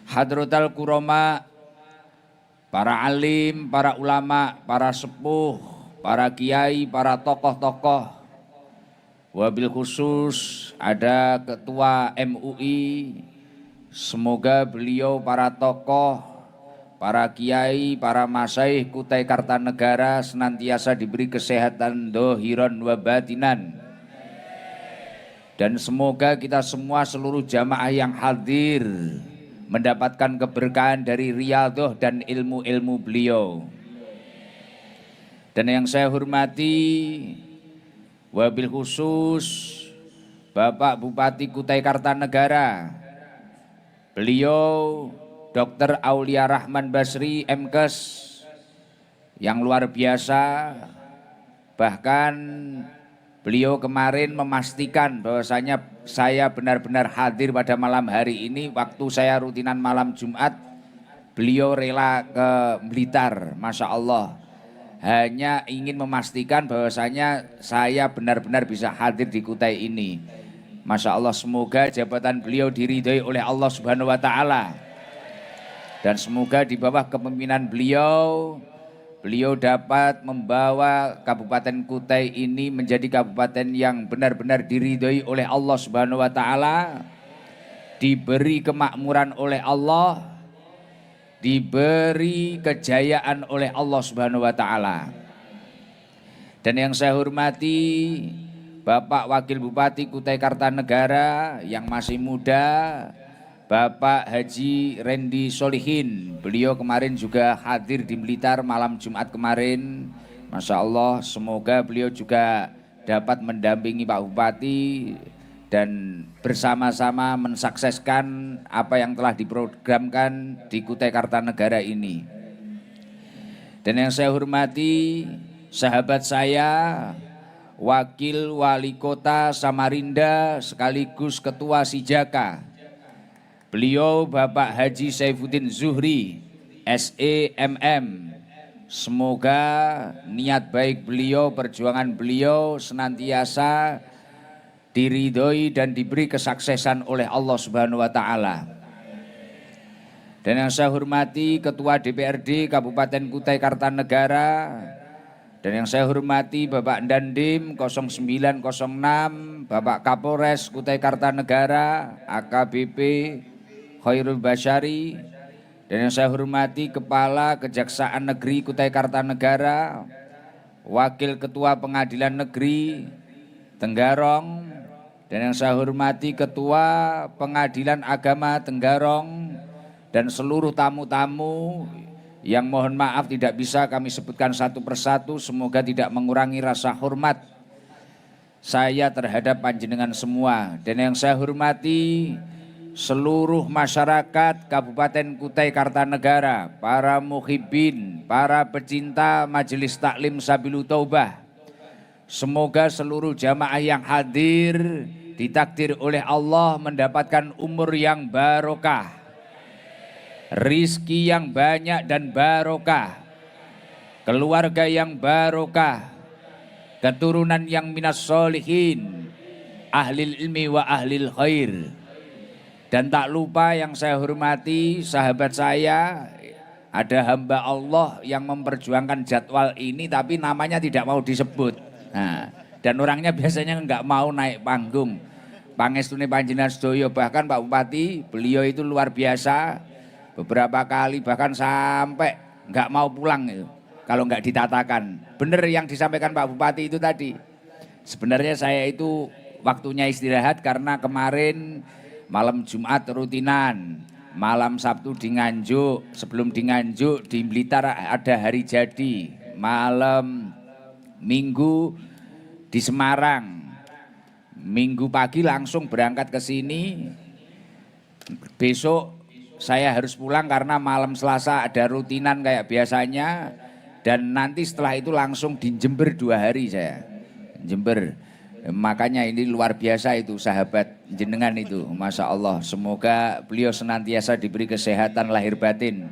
Hadratal Kurama, para alim, para ulama, para sepuh, para kiai, para tokoh-tokoh. Wabil khusus ada Ketua MUI, semoga beliau para tokoh, para kiai, para masyaikh Kutai Kartanegara senantiasa diberi kesehatan dohiron wa batinan. Dan semoga kita semua seluruh jamaah yang hadir mendapatkan keberkahan dari riyadhah dan ilmu-ilmu beliau. Dan yang saya hormati wabil khusus Bapak Bupati Kutai Kartanegara, beliau Dr. Aulia Rahman Basri MKes yang luar biasa. Bahkan beliau kemarin memastikan bahwasanya saya benar-benar hadir pada malam hari ini. Waktu saya rutinan malam Jumat, beliau rela ke Blitar, Masya Allah. Hanya ingin memastikan bahwasanya saya benar-benar bisa hadir di Kutai ini. Masya Allah, semoga jabatan beliau diridhoi oleh Allah Subhanahu wa Ta'ala. Dan semoga di bawah kepemimpinan beliau dapat membawa Kabupaten Kutai ini menjadi kabupaten yang benar-benar diridhoi oleh Allah Subhanahu wa Ta'ala, diberi kemakmuran oleh Allah, diberi kejayaan oleh Allah Subhanahu wa Ta'ala. Dan yang saya hormati Bapak Wakil Bupati Kutai Kartanegara yang masih muda, Bapak Haji Randy Solihin. Beliau kemarin juga hadir di Blitar malam Jumat kemarin. Masya Allah, semoga beliau juga dapat mendampingi Pak Bupati dan bersama-sama mensukseskan apa yang telah diprogramkan di Kutai Kartanegara ini. Dan yang saya hormati sahabat saya, Wakil Wali Kota Samarinda sekaligus Ketua Sijaka, beliau Bapak Haji Saifuddin Zuhri SEMM. Semoga niat baik beliau, perjuangan beliau senantiasa diridhoi dan diberi kesuksesan oleh Allah Subhanahu wa Ta'ala. Dan yang saya hormati Ketua DPRD Kabupaten Kutai Kartanegara, dan yang saya hormati Bapak Dandim 0906, Bapak Kapolres Kutai Kartanegara AKBP Khairul Basyari, dan yang saya hormati Kepala Kejaksaan Negeri Kutai Kartanegara, Wakil Ketua Pengadilan Negeri Tenggarong, dan yang saya hormati Ketua Pengadilan Agama Tenggarong, dan seluruh tamu-tamu yang mohon maaf tidak bisa kami sebutkan satu persatu. Semoga tidak mengurangi rasa hormat saya terhadap panjenengan semua. Dan yang saya hormati seluruh masyarakat Kabupaten Kutai Kartanegara, para muhibbin, para pecinta Majelis Taklim Sabilu Taubah. Semoga seluruh jamaah yang hadir ditakdir oleh Allah mendapatkan umur yang barokah, rizki yang banyak dan barokah, keluarga yang barokah, keturunan yang minas solihin, ahlil ilmi wa ahlil khair. Dan tak lupa yang saya hormati sahabat saya, ada hamba Allah yang memperjuangkan jadwal ini tapi namanya tidak mau disebut. Nah, dan orangnya biasanya nggak mau naik panggung. Pangestune panjenengan sedaya, bahkan Pak Bupati, beliau itu luar biasa. Beberapa kali bahkan sampai nggak mau pulang itu kalau nggak ditatakan. Bener yang disampaikan Pak Bupati itu tadi. Sebenarnya saya itu waktunya istirahat karena kemarin malam Jumat rutinan, malam Sabtu di Nganjuk, sebelum di Nganjuk di Blitar ada hari jadi, malam Minggu di Semarang, Minggu pagi langsung berangkat ke sini. Besok saya harus pulang karena malam Selasa ada rutinan kayak biasanya, dan nanti setelah itu langsung di Jember 2 hari saya, Jember. Makanya ini luar biasa itu sahabat jenengan itu, Masya Allah. Semoga beliau senantiasa diberi kesehatan lahir batin.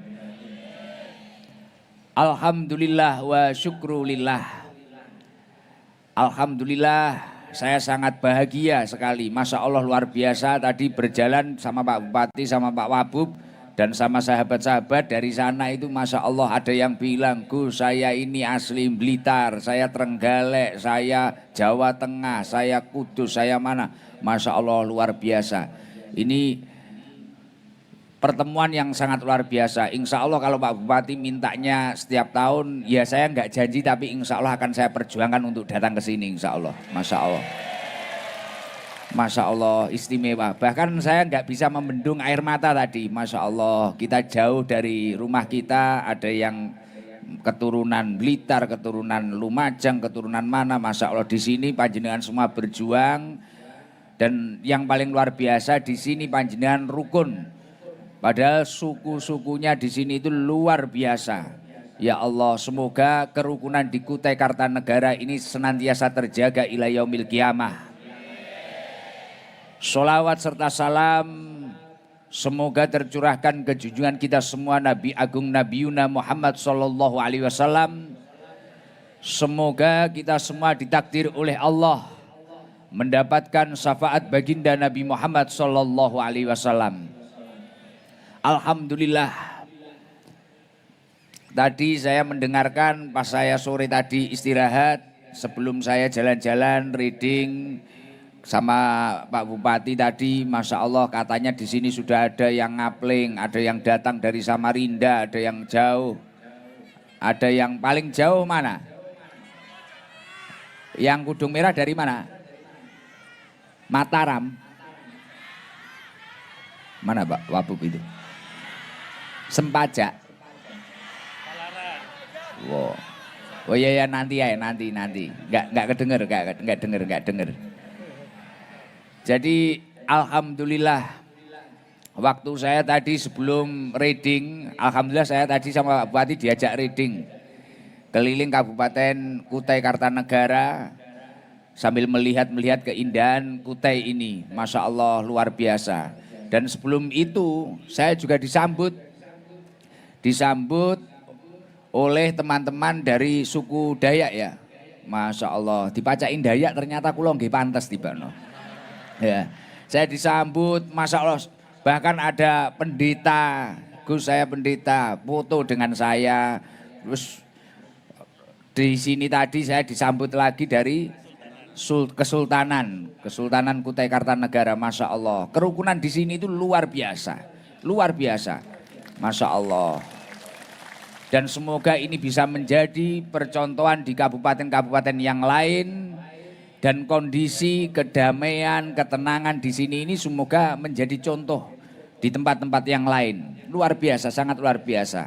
Alhamdulillah wa syukrulillah. Alhamdulillah, saya sangat bahagia sekali. Masya Allah luar biasa tadi berjalan sama Pak Bupati sama Pak Wabub. Dan sama sahabat-sahabat dari sana itu Masya Allah ada yang bilang, Gus saya ini asli Blitar, saya Trenggalek, saya Jawa Tengah, saya Kudus, saya mana. Masya Allah luar biasa. Ini pertemuan yang sangat luar biasa. Insya Allah kalau Pak Bupati mintanya setiap tahun, ya saya nggak janji tapi insya Allah akan saya perjuangkan untuk datang ke sini insya Allah. Masya Allah. Masya Allah istimewa. Bahkan saya nggak bisa membendung air mata tadi. Masya Allah kita jauh dari rumah kita, ada yang keturunan Blitar, keturunan Lumajang, keturunan mana. Masya Allah di sini panjenengan semua berjuang. Dan yang paling luar biasa di sini panjenengan rukun. Padahal suku-sukunya di sini itu luar biasa. Ya Allah semoga kerukunan di Kutai Kartanegara ini senantiasa terjaga ila yaumil qiyamah. Sholawat serta salam semoga tercurahkan ke junjungan kita semua Nabi Agung Nabi Yuna Muhammad Sallallahu Alaihi Wasallam. Semoga kita semua ditakdir oleh Allah mendapatkan syafaat baginda Nabi Muhammad Sallallahu Alaihi Wasallam. Alhamdulillah. Tadi saya mendengarkan pas saya sore tadi istirahat sebelum saya jalan-jalan reading sama Pak Bupati tadi, Masya Allah katanya di sini sudah ada yang ngapling, ada yang datang dari Samarinda, ada yang jauh, ada yang paling jauh mana? Yang Kudung Merah dari mana? Mataram. Mana Pak Wabub itu? Sempaja. Wow. Oh iya ya nanti ya nanti. Nggak denger. Jadi alhamdulillah waktu saya tadi sebelum reading, alhamdulillah saya tadi sama Pak Bupati diajak reading keliling Kabupaten Kutai Kartanegara sambil melihat keindahan Kutai ini. Masya Allah luar biasa. Dan sebelum itu saya juga disambut oleh teman-teman dari suku Dayak ya. Masya Allah dipacain Dayak ternyata kula nggih pantes tibano. Ya, saya disambut, Masya Allah, bahkan ada pendeta, Gus saya pendeta, foto dengan saya. Terus di sini tadi saya disambut lagi dari Kesultanan Kutai Kartanegara, Masya Allah. Kerukunan di sini itu luar biasa, Masya Allah. Dan semoga ini bisa menjadi percontohan di kabupaten-kabupaten yang lain. Dan kondisi kedamaian, ketenangan di sini ini semoga menjadi contoh di tempat-tempat yang lain. Luar biasa, sangat luar biasa.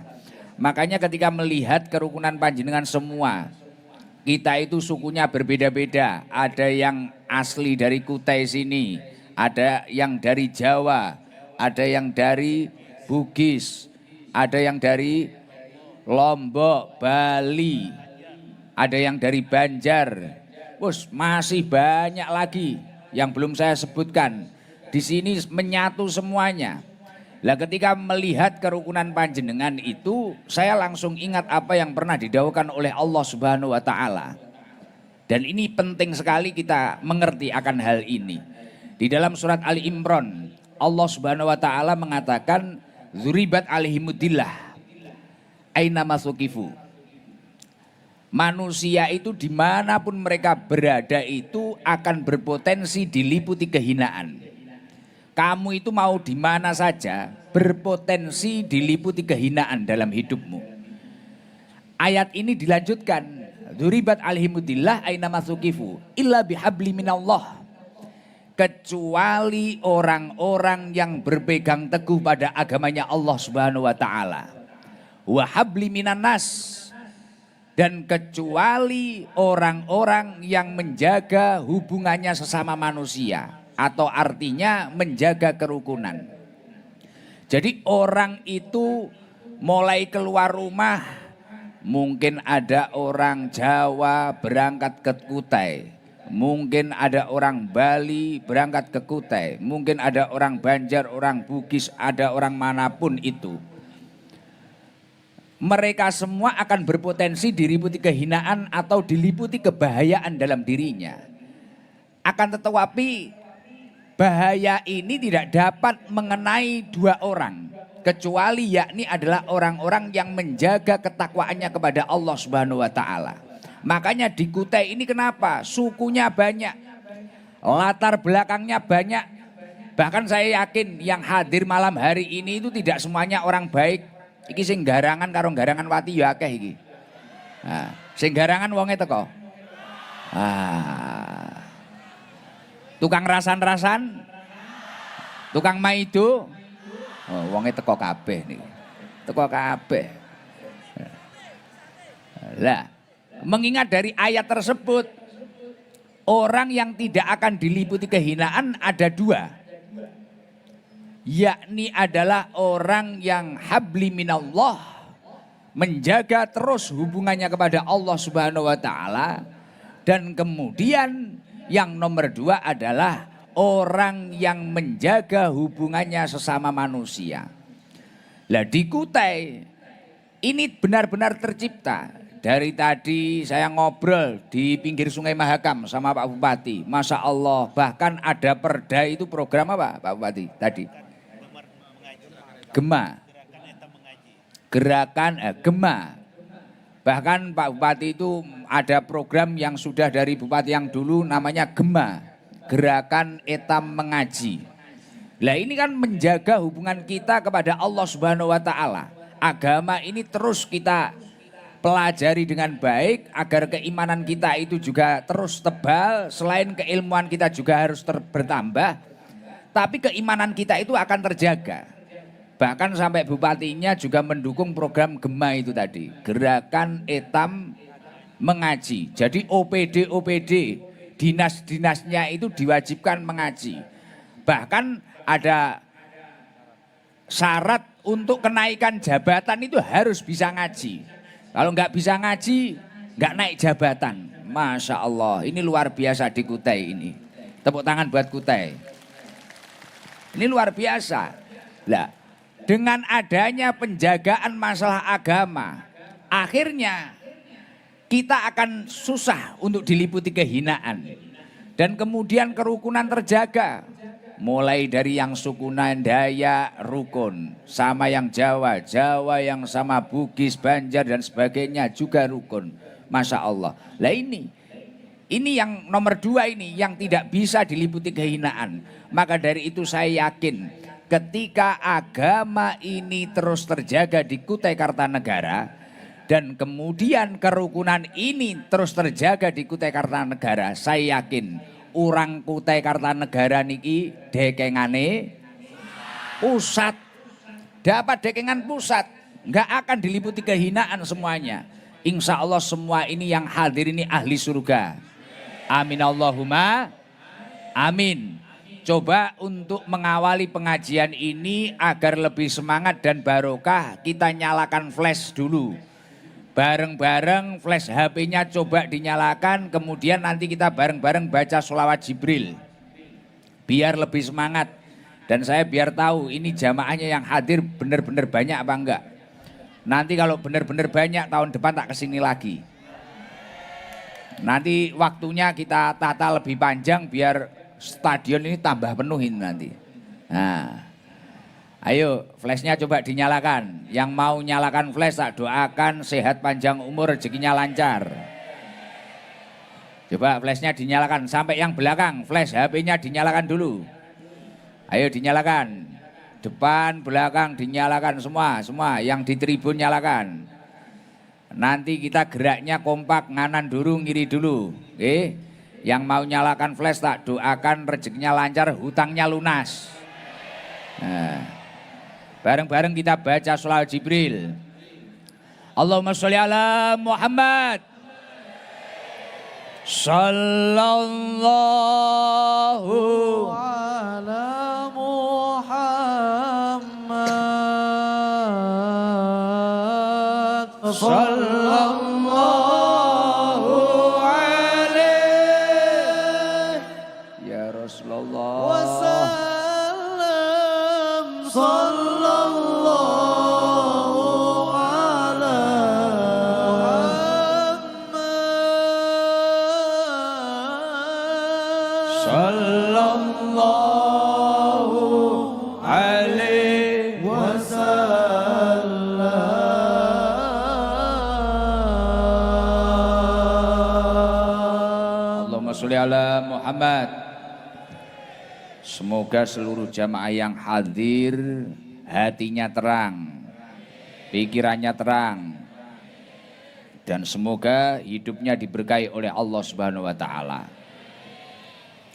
Makanya ketika melihat kerukunan panjenengan semua, kita itu sukunya berbeda-beda. Ada yang asli dari Kutai sini, ada yang dari Jawa, ada yang dari Bugis, ada yang dari Lombok, Bali, ada yang dari Banjar. Masih banyak lagi yang belum saya sebutkan. Di sini menyatu semuanya. Lah ketika melihat kerukunan panjenengan itu, saya langsung ingat apa yang pernah didhawuhkan oleh Allah Subhanahu wa taala. Dan ini penting sekali kita mengerti akan hal ini. Di dalam surat Ali Imran, Allah Subhanahu wa taala mengatakan, "Dzuribat alaihimudillah aina masukifu." Manusia itu dimanapun mereka berada itu akan berpotensi diliputi kehinaan. Kamu itu mau di mana saja berpotensi diliputi kehinaan dalam hidupmu. Ayat ini dilanjutkan, dzuribat alaihimudillah aina masukifu illa bihabli minallah. Kecuali orang-orang yang berpegang teguh pada agamanya Allah Subhanahu wa taala. Wa habli minan nas. Dan kecuali orang-orang yang menjaga hubungannya sesama manusia. Atau artinya menjaga kerukunan. Jadi orang itu mulai keluar rumah. Mungkin ada orang Jawa berangkat ke Kutai. Mungkin ada orang Bali berangkat ke Kutai. Mungkin ada orang Banjar, orang Bugis, ada orang manapun itu. Mereka semua akan berpotensi diliputi kehinaan atau diliputi kebahayaan dalam dirinya. Akan tetapi bahaya ini tidak dapat mengenai dua orang, kecuali yakni adalah orang-orang yang menjaga ketakwaannya kepada Allah Subhanahu wa taala. Makanya di Kutai ini kenapa? Sukunya banyak, latar belakangnya banyak. Bahkan saya yakin yang hadir malam hari ini itu tidak semuanya orang baik. Iki sing garangan karo garangan wati ya akeh iki. Nah, sing garangan wonge teko. Tukang rasan-rasan, tukang maido, wonge teko kabeh niki. Teko kabeh. Lah, mengingat dari ayat tersebut, orang yang tidak akan diliputi kehinaan ada dua. Yakni adalah orang yang habli minallah, menjaga terus hubungannya kepada Allah Subhanahu wa taala. Dan kemudian yang nomor dua adalah orang yang menjaga hubungannya sesama manusia. Lah di Kutai ini benar-benar tercipta. Dari tadi saya ngobrol di pinggir Sungai Mahakam sama Pak Bupati. Masya Allah, bahkan ada perda itu program apa Pak Bupati tadi? Gema. Gerakan Gema. Bahkan Pak Bupati itu ada program yang sudah dari Bupati yang dulu namanya Gema. Gerakan Etam Mengaji. Lah ini kan menjaga hubungan kita kepada Allah Subhanahu wa taala. Agama ini terus kita pelajari dengan baik agar keimanan kita itu juga terus tebal. Selain keilmuan kita juga harus bertambah. Tapi keimanan kita itu akan terjaga. Bahkan sampai bupatinya juga mendukung program Gema itu tadi. Gerakan Etam Mengaji. Jadi OPD dinas-dinasnya itu diwajibkan mengaji. Bahkan ada syarat untuk kenaikan jabatan itu harus bisa ngaji. Kalau nggak bisa ngaji, nggak naik jabatan. Masya Allah, ini luar biasa di Kutai ini. Tepuk tangan buat Kutai. Ini luar biasa. Lah, dengan adanya penjagaan masalah agama, akhirnya kita akan susah untuk diliputi kehinaan. Dan kemudian kerukunan terjaga. Mulai dari yang suku Dayak rukun, sama yang Jawa, Jawa yang sama Bugis, Banjar dan sebagainya juga rukun. Masya Allah. Lah ini yang nomor dua ini yang tidak bisa diliputi kehinaan. Maka dari itu saya yakin ketika agama ini terus terjaga di Kutai Kartanegara dan kemudian kerukunan ini terus terjaga di Kutai Kartanegara, saya yakin orang Kutai Kartanegara niki dekengane pusat, dapat dekengan pusat, nggak akan diliputi kehinaan semuanya. Insya Allah semua ini yang hadir ini ahli surga. Amin Allahumma amin. Coba untuk mengawali pengajian ini agar lebih semangat dan barokah, kita nyalakan flash dulu. Bareng-bareng flash HP-nya coba dinyalakan, kemudian nanti kita bareng-bareng baca sholawat Jibril. Biar lebih semangat. Dan saya biar tahu ini jamaahnya yang hadir benar-benar banyak apa enggak. Nanti kalau benar-benar banyak tahun depan tak kesini lagi. Nanti waktunya kita tata lebih panjang biar stadion ini tambah penuhin nanti. Nah, ayo flashnya coba dinyalakan. Yang mau nyalakan flash tak doakan sehat panjang umur, rezekinya lancar. Coba flashnya dinyalakan sampai yang belakang, flash HP-nya dinyalakan dulu. Ayo dinyalakan. Depan, belakang dinyalakan semua yang di tribun nyalakan. Nanti kita geraknya kompak, nganan dulu, ngiri dulu. Oke? Yang mau nyalakan flash tak doakan rezekinya lancar, hutangnya lunas. Nah, bareng-bareng kita baca sholawat Jibril. Allahumma sholli ala Muhammad. Sallallahu ala Muhammad. Sallallahu sallallahu Allahumma sholli ala Muhammad. Semoga seluruh jamaah yang hadir hatinya terang, pikirannya terang, dan semoga hidupnya diberkahi oleh Allah Subhanahu wa taala.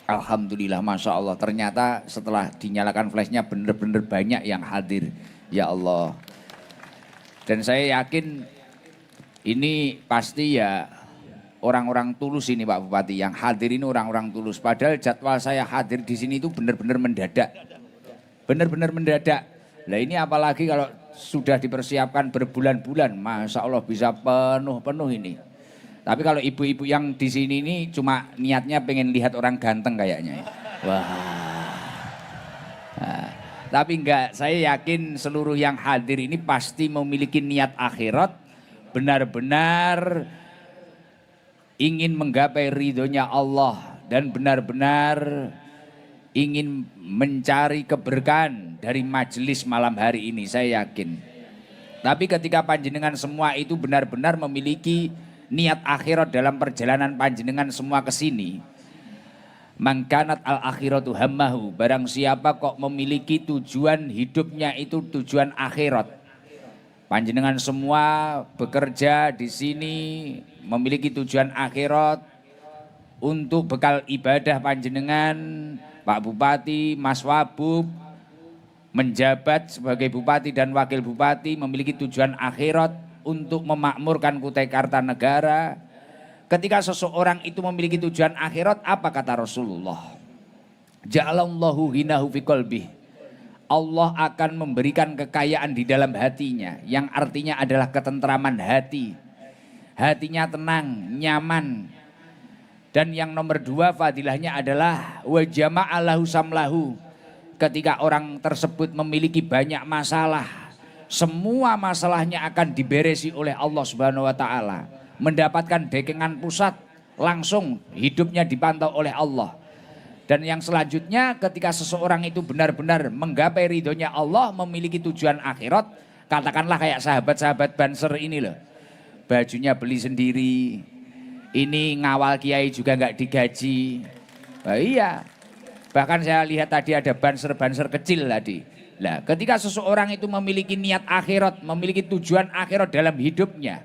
Alhamdulillah, Masya Allah, ternyata setelah dinyalakan flashnya benar-benar banyak yang hadir. Ya Allah. Dan saya yakin ini pasti ya orang-orang tulus ini Pak Bupati. Yang hadir ini orang-orang tulus. Padahal jadwal saya hadir di sini itu benar-benar mendadak. Benar-benar mendadak. Nah ini apalagi kalau sudah dipersiapkan berbulan-bulan. Masya Allah bisa penuh-penuh ini. Tapi kalau ibu-ibu yang di sini ini cuma niatnya pengen lihat orang ganteng kayaknya. Wah. Nah, tapi enggak, saya yakin seluruh yang hadir ini pasti memiliki niat akhirat, benar-benar ingin menggapai ridhonya Allah dan benar-benar ingin mencari keberkahan dari majelis malam hari ini, saya yakin. Tapi ketika panjenengan semua itu benar-benar memiliki niat akhirat dalam perjalanan panjenengan semua ke sini, mangkanat al akhiratu hammahu, barang siapa kok memiliki tujuan hidupnya itu tujuan akhirat. Panjenengan semua bekerja di sini memiliki tujuan akhirat untuk bekal ibadah panjenengan. Pak Bupati, Mas Wabub menjabat sebagai Bupati dan Wakil Bupati memiliki tujuan akhirat untuk memakmurkan Kutai Kartanegara. Ketika seseorang itu memiliki tujuan akhirat, apa kata Rasulullah? Ja'alallahu hinahu fi qalbih. Allah akan memberikan kekayaan di dalam hatinya, yang artinya adalah ketentraman hati. Hatinya tenang, nyaman. Dan yang nomor dua fadilahnya adalah wa jama'alahu samlahu. Ketika orang tersebut memiliki banyak masalah, semua masalahnya akan diberesi oleh Allah Subhanahu wa taala. Mendapatkan dekengan pusat, langsung hidupnya dipantau oleh Allah. Dan yang selanjutnya ketika seseorang itu benar-benar menggapai ridhonya Allah, memiliki tujuan akhirat, katakanlah kayak sahabat-sahabat Banser ini loh. Bajunya beli sendiri, ini ngawal kiai juga nggak digaji. Nah, iya, bahkan saya lihat tadi ada Banser-Banser kecil tadi. Nah, ketika seseorang itu memiliki niat akhirat, memiliki tujuan akhirat dalam hidupnya,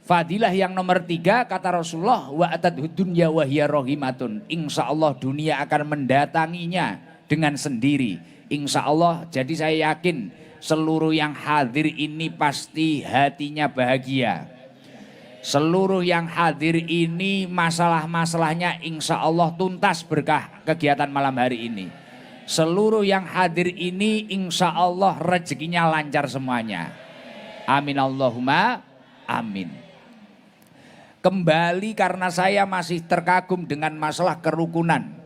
fadilah yang nomor tiga kata Rasulullah, wa atadhud dunya wa hiya rahimatun. Insya Allah dunia akan mendatanginya dengan sendiri. Insya Allah, jadi saya yakin seluruh yang hadir ini pasti hatinya bahagia. Seluruh yang hadir ini masalah-masalahnya insya Allah tuntas berkah kegiatan malam hari ini. Seluruh yang hadir ini insya Allah rezekinya lancar semuanya. Amin Allahumma amin. Kembali karena saya masih terkagum dengan masalah kerukunan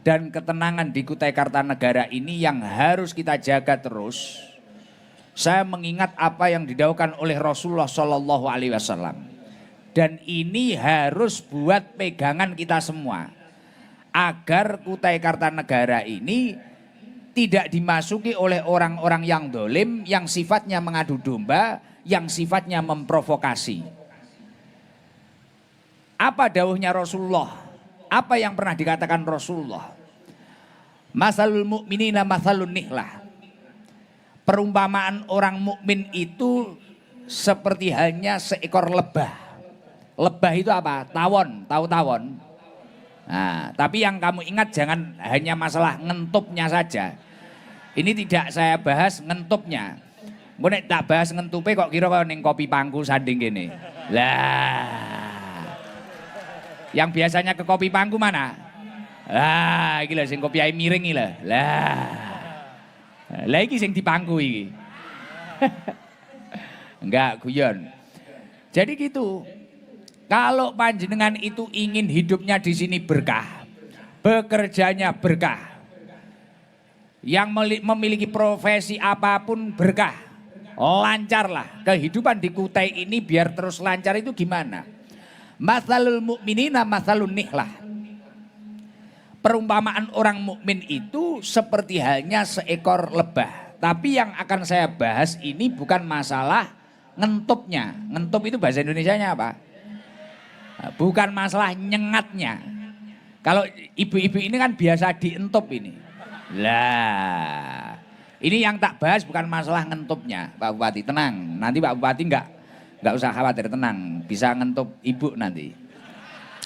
dan ketenangan di Kutai Kartanegara ini yang harus kita jaga terus. Saya mengingat apa yang didaukan oleh Rasulullah Shallallahu Alaihi Wasallam. Dan ini harus buat pegangan kita semua. Agar Kutai Kartanegara ini tidak dimasuki oleh orang-orang yang dolim, yang sifatnya mengadu domba, yang sifatnya memprovokasi. Apa dawuhnya Rasulullah? Apa yang pernah dikatakan Rasulullah? Masalul mu'minina masalun nihlah. Perumpamaan orang mukmin itu seperti halnya seekor lebah. Lebah itu apa? Tawon, tahu tawon? Nah, tapi yang kamu ingat jangan hanya masalah ngentupnya saja. Ini tidak saya bahas ngentupnya. Gue nek tak bahas ngentupe kok kira kok ning kopi pangku sanding gini. Lah. Yang biasanya ke kopi pangku mana? Lah, iki lho sing kopi ae miring iki lho. Lah. Lah iki sing dipangku iki. Enggak guyon. Jadi gitu. Kalau panjenengan itu ingin hidupnya di sini berkah, bekerjanya berkah, yang memiliki profesi apapun berkah, lancarlah kehidupan di Kutai ini biar terus lancar itu gimana? Mathalul mu'minina mathalun nihlah. Perumpamaan orang mukmin itu seperti halnya seekor lebah. Tapi yang akan saya bahas ini bukan masalah ngentupnya. Ngentup itu bahasa Indonesianya apa? Bukan masalah nyengatnya. Kalau ibu-ibu ini kan biasa dientup ini. Lah, ini yang tak bahas bukan masalah ngentupnya, Pak Bupati. Tenang, nanti Pak Bupati nggak usah khawatir, tenang, bisa ngentup ibu nanti.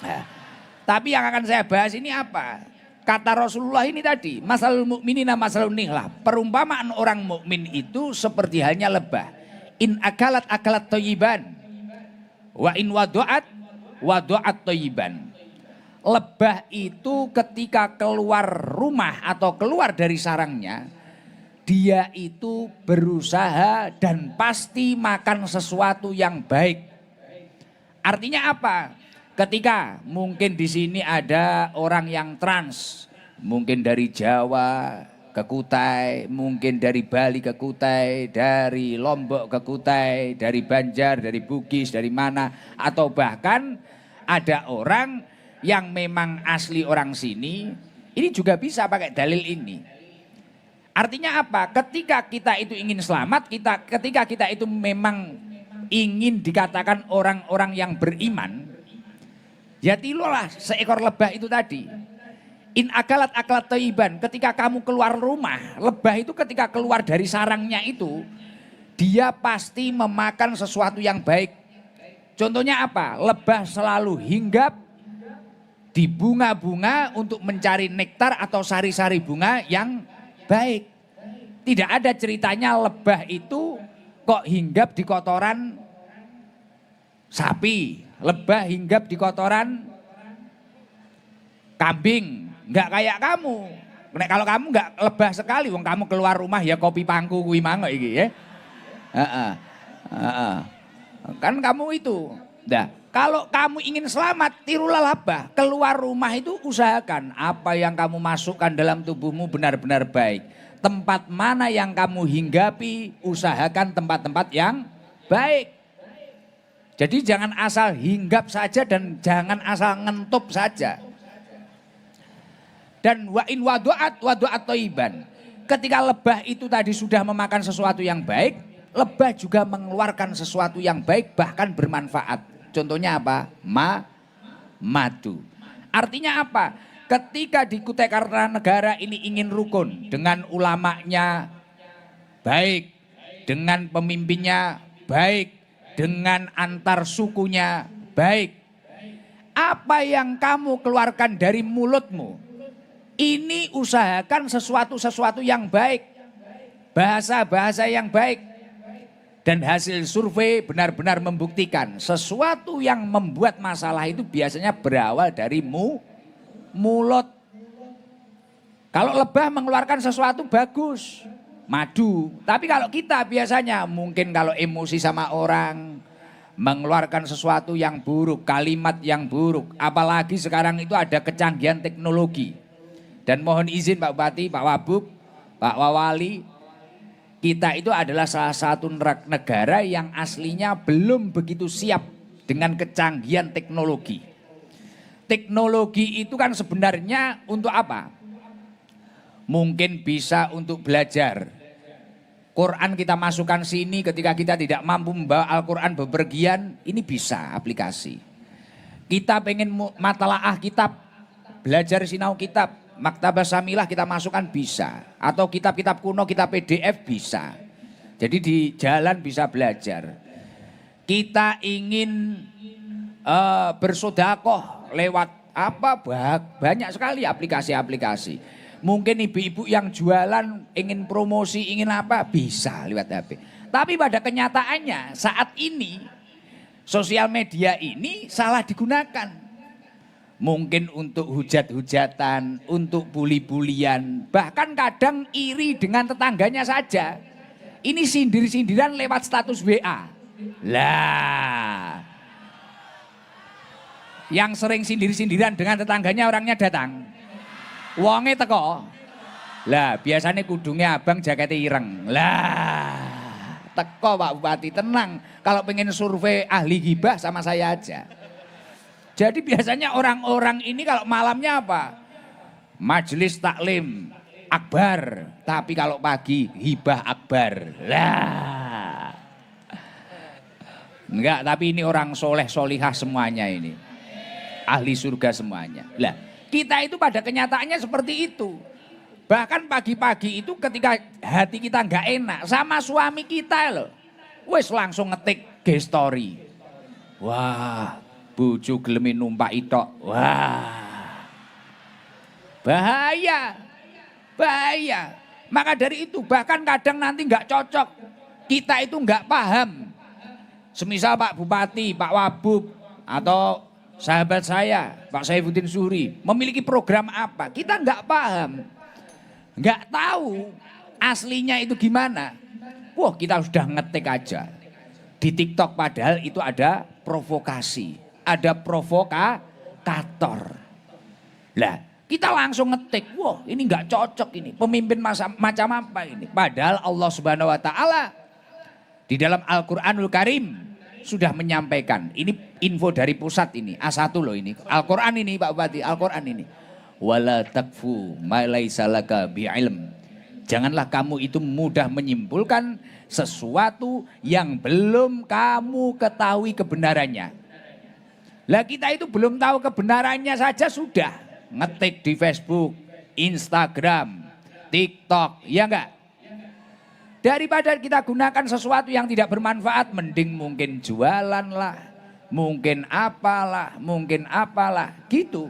Nah, tapi yang akan saya bahas ini apa? Kata Rasulullah ini tadi, masalul mukminina masalun nihlah. Perumpamaan orang mukmin itu seperti halnya lebah. In akalat thayyiban, wa in wadu'at thayyiban. Lebah itu ketika keluar rumah atau keluar dari sarangnya, dia itu berusaha dan pasti makan sesuatu yang baik. Artinya apa? Ketika mungkin di sini ada orang yang trans, mungkin dari Jawa ke Kutai, mungkin dari Bali ke Kutai, dari Lombok ke Kutai, dari Banjar, dari Bugis, dari mana, atau bahkan ada orang yang memang asli orang sini, ini juga bisa pakai dalil ini. Artinya apa? Ketika kita itu ingin selamat, ketika kita itu memang ingin dikatakan orang-orang yang beriman, ya tilulah seekor lebah itu tadi. In akalat thayyiban, ketika kamu keluar rumah, lebah itu ketika keluar dari sarangnya itu, dia pasti memakan sesuatu yang baik. Contohnya apa? Lebah selalu hinggap di bunga-bunga untuk mencari nektar atau sari-sari bunga yang baik. Tidak ada ceritanya lebah itu kok hinggap di kotoran sapi, lebah hinggap di kotoran kambing. Enggak kayak kamu. Nek kalau kamu enggak lebah sekali, wong kamu keluar rumah ya kopi pangku kuwi mang iki ya. Kan kamu itu. Nah, kalau kamu ingin selamat, tirulah lebah. Keluar rumah itu usahakan apa yang kamu masukkan dalam tubuhmu benar-benar baik. Tempat mana yang kamu hinggapi, usahakan tempat-tempat yang baik. Jadi jangan asal hinggap saja dan jangan asal ngentup saja. Dan wa in wadu'at thayyiban. Ketika lebah itu tadi sudah memakan sesuatu yang baik, lebah juga mengeluarkan sesuatu yang baik bahkan bermanfaat. Contohnya apa? Madu. Artinya apa? Ketika di Kutai Kartanegara ini ingin rukun dengan ulamanya baik, dengan pemimpinnya baik, dengan antar sukunya baik. Apa yang kamu keluarkan dari mulutmu, ini usahakan sesuatu yang baik, bahasa-bahasa yang baik. Dan hasil survei benar-benar membuktikan sesuatu yang membuat masalah itu biasanya berawal dari mulut. Kalau lebah mengeluarkan sesuatu bagus, madu. Tapi kalau kita biasanya mungkin kalau emosi sama orang, mengeluarkan sesuatu yang buruk, kalimat yang buruk. Apalagi sekarang itu ada kecanggihan teknologi. Dan mohon izin Pak Bupati, Pak Wabub, Pak Wawali, kita itu adalah salah satu negara yang aslinya belum begitu siap dengan kecanggihan teknologi. Teknologi itu kan sebenarnya untuk apa? Mungkin bisa untuk belajar. Quran kita masukkan sini ketika kita tidak mampu membawa Al-Quran bepergian, ini bisa aplikasi. Kita pengen matalaah kitab, belajar sinau kitab. Maktabah Samilah kita masukkan bisa. Atau kitab-kitab kuno kita PDF bisa. Jadi di jalan bisa belajar. Kita ingin bersodakoh lewat apa? Banyak sekali aplikasi-aplikasi. Mungkin ibu-ibu yang jualan ingin promosi, ingin apa? Bisa lewat HP. Tapi pada kenyataannya saat ini sosial media ini salah digunakan. Mungkin untuk hujat-hujatan, untuk buli-bulian, bahkan kadang iri dengan tetangganya saja. Ini sindir-sindiran lewat status WA. Lah, yang sering sindir-sindiran dengan tetangganya orangnya datang. Wonge teko. Lah, biasanya kudungnya abang jaketnya ireng. Lah, teko Pak Bupati, tenang. Kalau pengen survei ahli gibah sama saya aja. Jadi biasanya orang-orang ini kalau malamnya apa? Majelis taklim, akbar, tapi kalau pagi hibah akbar. Lah. Enggak, tapi ini orang soleh solihah semuanya ini. Ahli surga semuanya. Lah, kita itu pada kenyataannya seperti itu. Bahkan pagi-pagi itu ketika hati kita nggak enak sama suami kita loh. Wes langsung ngetik story. Wah, bojo gelemi numpak itok. Wah. Bahaya. Bahaya. Maka dari itu bahkan kadang nanti nggak cocok. Kita itu nggak paham. Semisal Pak Bupati, Pak Wabub atau sahabat saya, Pak Saifuddin Zuhri memiliki program apa? Kita nggak paham. Nggak tahu aslinya itu gimana. Wah, kita sudah ngetik aja. Di TikTok padahal itu ada provokasi. Ada provokator. Lah, kita langsung ngetik. Wah, ini nggak cocok ini. Pemimpin macam apa ini? Padahal Allah Subhanahu wa taala di dalam Al-Qur'anul Karim sudah menyampaikan. Ini info dari pusat ini. A1 loh ini. Al-Qur'an ini Pak Bupati, Al-Qur'an ini. Wala takfu ma laisa laka bi'ilm. Janganlah kamu itu mudah menyimpulkan sesuatu yang belum kamu ketahui kebenarannya. Lah kita itu belum tahu kebenarannya saja sudah ngetik di Facebook, Instagram, TikTok, ya enggak? Daripada kita gunakan sesuatu yang tidak bermanfaat, mending mungkin jualan lah, mungkin apalah, gitu.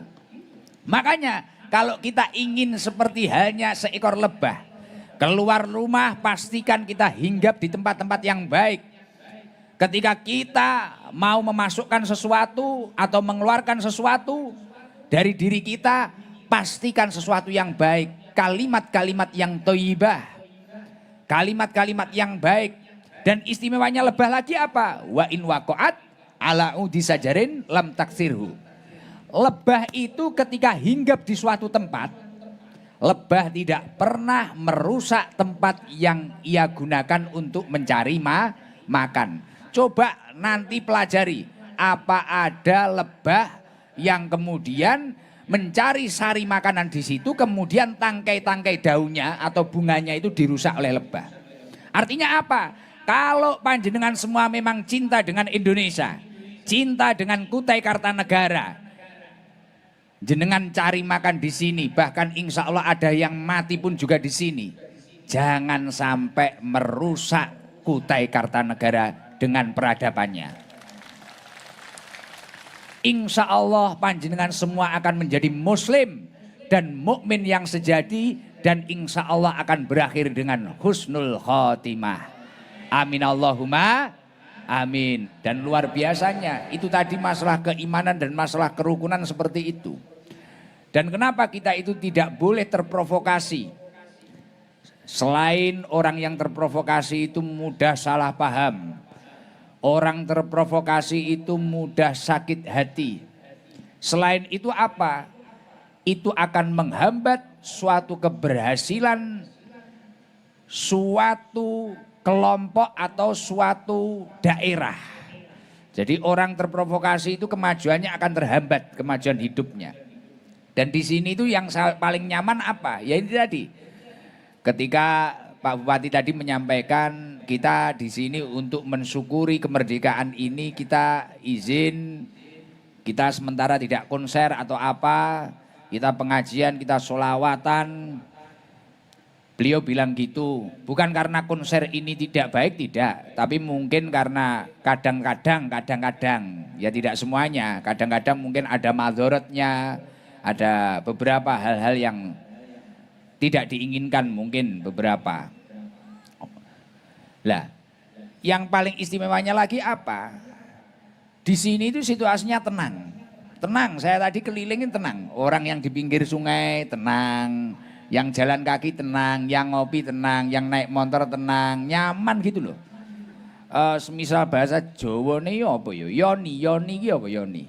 Makanya kalau kita ingin seperti halnya seekor lebah, keluar rumah pastikan kita hinggap di tempat-tempat yang baik. Ketika kita mau memasukkan sesuatu atau mengeluarkan sesuatu dari diri kita, pastikan sesuatu yang baik, kalimat-kalimat yang thayyibah, kalimat-kalimat yang baik. Dan istimewanya lebah lagi apa? Wa in waqa'at ala udi sajarin lam taksirhu. Lebah itu ketika hinggap di suatu tempat, lebah tidak pernah merusak tempat yang ia gunakan untuk mencari makan. Coba nanti pelajari, apa ada lebah yang kemudian mencari sari makanan di situ, kemudian tangkai-tangkai daunnya atau bunganya itu dirusak oleh lebah. Artinya apa? Kalau panjenengan semua memang cinta dengan Indonesia, cinta dengan Kutai Kartanegara, jenengan cari makan di sini, bahkan insya Allah ada yang mati pun juga di sini. Jangan sampai merusak Kutai Kartanegara dengan peradabannya. Insya Allah panjenengan semua akan menjadi muslim dan mukmin yang sejati, dan insya Allah akan berakhir dengan husnul khotimah. Amin Allahumma amin. Dan luar biasanya itu tadi masalah keimanan dan masalah kerukunan seperti itu. Dan kenapa kita itu tidak boleh terprovokasi? Selain orang yang terprovokasi itu mudah salah paham, orang terprovokasi itu mudah sakit hati. Selain itu apa? Itu akan menghambat suatu keberhasilan suatu kelompok atau suatu daerah. Jadi orang terprovokasi itu kemajuannya akan terhambat, kemajuan hidupnya. Dan di sini itu yang paling nyaman apa? Ya ini tadi. Ketika Pak Bupati tadi menyampaikan kita di sini untuk mensyukuri kemerdekaan ini, kita izin, kita sementara tidak konser atau apa, kita pengajian, kita sholawatan. Beliau bilang gitu, bukan karena konser ini tidak baik, tidak. Tapi mungkin karena kadang-kadang, ya tidak semuanya, kadang-kadang mungkin ada madharatnya, ada beberapa hal-hal yang tidak diinginkan mungkin beberapa. Lah, yang paling istimewanya lagi apa? Di sini itu situasinya tenang. Tenang, saya tadi kelilingin tenang. Orang yang di pinggir sungai tenang, yang jalan kaki tenang, yang ngopi tenang, yang naik motor tenang, nyaman gitu loh. Semisal bahasa Jawa nih apa ya? Yoni iki apa Yoni?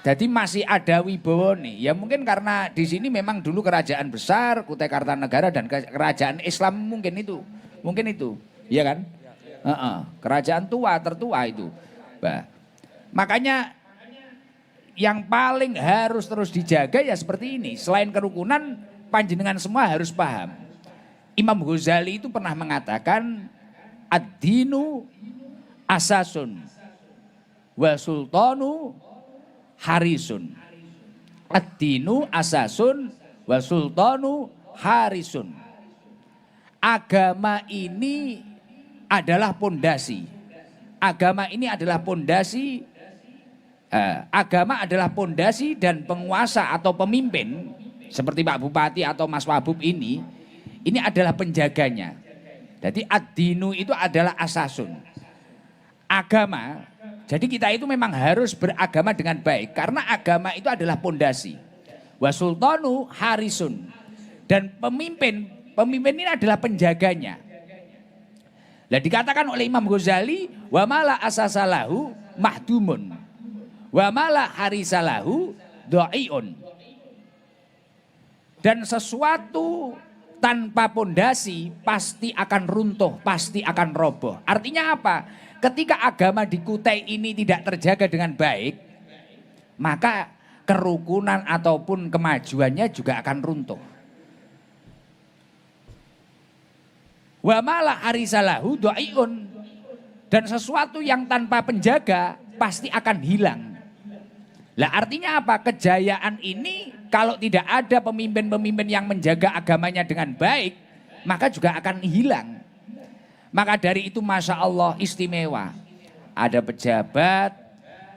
Jadi masih ada wibawa nih. Ya mungkin karena di sini memang dulu kerajaan besar, Kutai Kartanegara dan kerajaan Islam mungkin itu. Mungkin itu, iya kan? Kerajaan tertua itu. Bah. Makanya yang paling harus terus dijaga ya seperti ini. Selain kerukunan, panjenengan semua harus paham. Imam Ghazali itu pernah mengatakan ad-dinu asasun wa sultanu harisun. Ad-dinu asasun wa sultanu harisun. Agama ini adalah pondasi. Agama ini adalah pondasi. Agama adalah pondasi dan penguasa atau pemimpin seperti Pak Bupati atau Mas Wabub ini adalah penjaganya. Jadi ad-dinu itu adalah asasun. Agama, jadi kita itu memang harus beragama dengan baik karena agama itu adalah pondasi. Wasultanu harisun, dan pemimpin ini adalah penjaganya. Lah dikatakan oleh Imam Ghazali, wa mala asasalahu mahdumun. Wa mala harisalahu dha'iun. Dan sesuatu tanpa pondasi pasti akan runtuh, pasti akan roboh. Artinya apa? Ketika agama di Kutai ini tidak terjaga dengan baik, maka kerukunan ataupun kemajuannya juga akan runtuh. Wa mala harisalahu dha'iun. Dan sesuatu yang tanpa penjaga pasti akan hilang. Lah artinya apa? Kejayaan ini kalau tidak ada pemimpin-pemimpin yang menjaga agamanya dengan baik, maka juga akan hilang. Maka dari itu Masya Allah istimewa. Ada pejabat,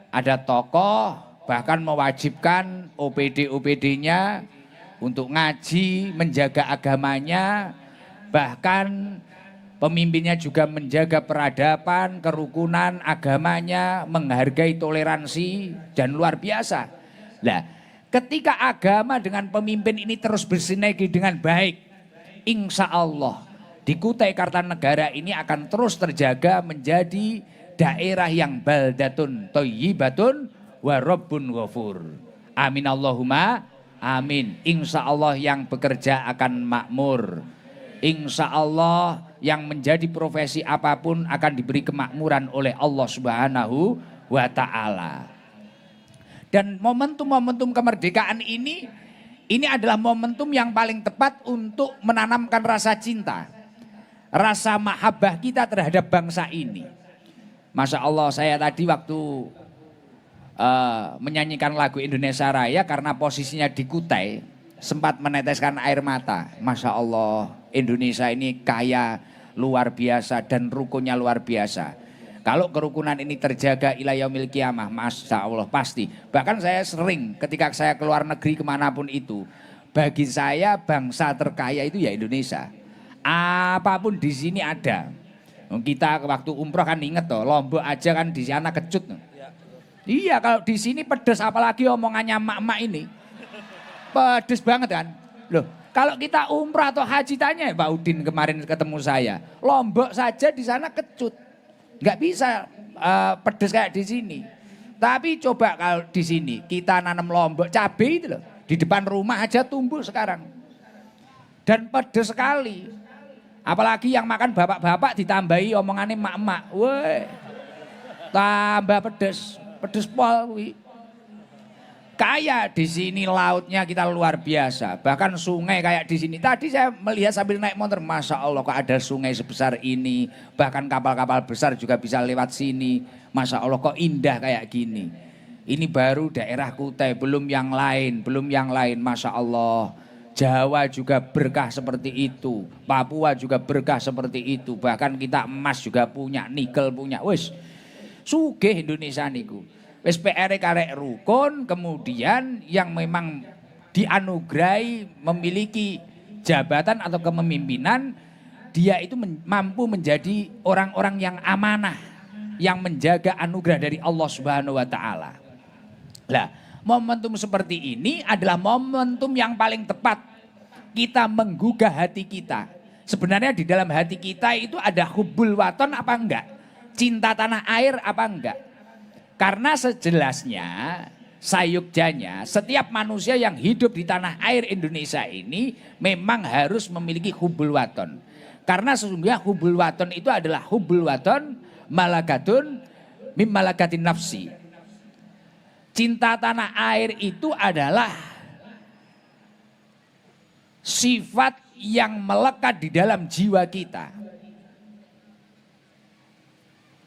ada tokoh, bahkan mewajibkan OPD-OPD-nya untuk ngaji, menjaga agamanya. Bahkan pemimpinnya juga menjaga peradaban, kerukunan agamanya, menghargai toleransi dan luar biasa. Nah, ketika agama dengan pemimpin ini terus bersinergi dengan baik, insya Allah di Kutai Kartanegara ini akan terus terjaga menjadi daerah yang baldatun thayyibatun wa rabbun ghafur. Amin Allahumma amin. Insya Allah yang bekerja akan makmur. Insya Allah yang menjadi profesi apapun akan diberi kemakmuran oleh Allah Subhanahu wa ta'ala. Dan momentum-momentum kemerdekaan ini adalah momentum yang paling tepat untuk menanamkan rasa cinta, rasa mahabbah kita terhadap bangsa ini. Masya Allah, saya tadi waktu menyanyikan lagu Indonesia Raya karena posisinya di Kutai, sempat meneteskan air mata. Masya Allah, Indonesia ini kaya luar biasa dan rukunnya luar biasa. Kalau kerukunan ini terjaga ila yaumil qiyamah, Masya Allah pasti. Bahkan saya sering ketika saya keluar negeri kemanapun itu, bagi saya bangsa terkaya itu ya Indonesia. Apapun di sini ada. Kita waktu umroh kan inget toh, Lombok aja kan di sana kecut. Iya, kalau di sini pedes, apalagi omongannya emak-emak ini. Pedes banget kan. Loh, kalau kita umrah atau haji, tanya Pak Udin kemarin ketemu saya. Lombok saja di sana kecut. Nggak bisa pedes kayak di sini. Tapi coba kalau di sini kita nanam lombok cabai itu loh. Di depan rumah aja tumbuh sekarang. Dan pedes sekali. Apalagi yang makan bapak-bapak ditambahi omongannya emak-emak. Woi, tambah pedes. Pedes pol. Kayak di sini lautnya kita luar biasa. Bahkan sungai kayak di sini. Tadi saya melihat sambil naik motor, Masya Allah kok ada sungai sebesar ini. Bahkan kapal-kapal besar juga bisa lewat sini. Masya Allah kok indah kayak gini. Ini baru daerah Kutai, belum yang lain. Masya Allah. Jawa juga berkah seperti itu. Papua juga berkah seperti itu. Bahkan kita emas juga punya, nikel punya. Wis, sugih Indonesia niku. Wis PR karek rukun, kemudian yang memang dianugerahi memiliki jabatan atau kepemimpinan, dia itu mampu menjadi orang-orang yang amanah, yang menjaga anugerah dari Allah Subhanahu wa taala. Lah, momentum seperti ini adalah momentum yang paling tepat kita menggugah hati kita. Sebenarnya di dalam hati kita itu ada hubbul waton apa enggak? Cinta tanah air apa enggak? Karena sejelasnya, sayugjanya, setiap manusia yang hidup di tanah air Indonesia ini memang harus memiliki hubbul waton. Karena sesungguhnya hubbul waton itu adalah hubbul waton malakatun mim malakatin nafsi. Cinta tanah air itu adalah sifat yang melekat di dalam jiwa kita.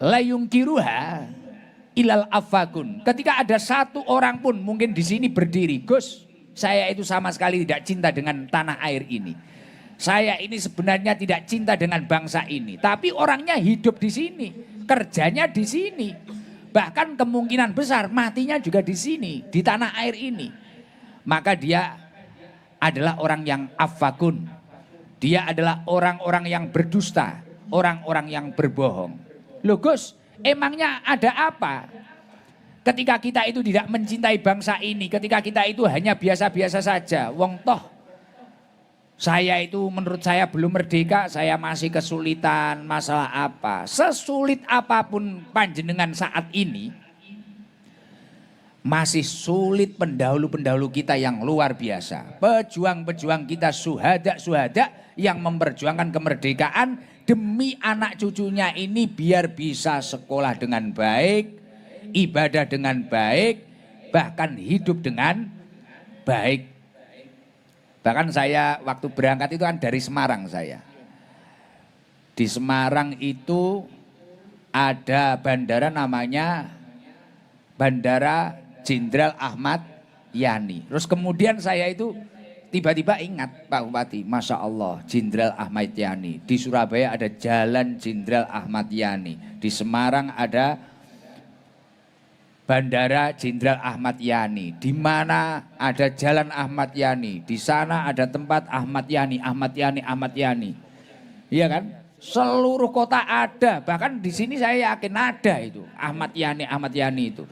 Layung kiruha ilal afakun. Ketika ada satu orang pun mungkin di sini berdiri, Gus, saya itu sama sekali tidak cinta dengan tanah air ini. Saya ini sebenarnya tidak cinta dengan bangsa ini, tapi orangnya hidup di sini, kerjanya di sini. Bahkan kemungkinan besar matinya juga di sini, di tanah air ini. Maka dia adalah orang yang afakun. Dia adalah orang-orang yang berdusta, orang-orang yang berbohong. Loh Gus, emangnya ada apa? Ketika kita itu tidak mencintai bangsa ini, ketika kita itu hanya biasa-biasa saja. Wong toh, saya itu menurut saya belum merdeka, saya masih kesulitan, masalah apa. Sesulit apapun panjenengan saat ini, masih sulit pendahulu-pendahulu kita yang luar biasa. Pejuang-pejuang kita, suhada-suhada yang memperjuangkan kemerdekaan demi anak cucunya ini biar bisa sekolah dengan baik, ibadah dengan baik, bahkan hidup dengan baik. Bahkan saya waktu berangkat itu kan dari Semarang saya. Di Semarang itu ada bandara namanya Bandara Jenderal Ahmad Yani. Terus kemudian saya itu tiba-tiba ingat Pak Bupati, Masya Allah Jenderal Ahmad Yani. Di Surabaya ada Jalan Jenderal Ahmad Yani. Di Semarang ada Bandara Jenderal Ahmad Yani, di mana ada Jalan Ahmad Yani, di sana ada tempat Ahmad Yani, Ahmad Yani, Ahmad Yani. Iya kan? Seluruh kota ada, bahkan di sini saya yakin ada itu Ahmad Yani, Ahmad Yani itu.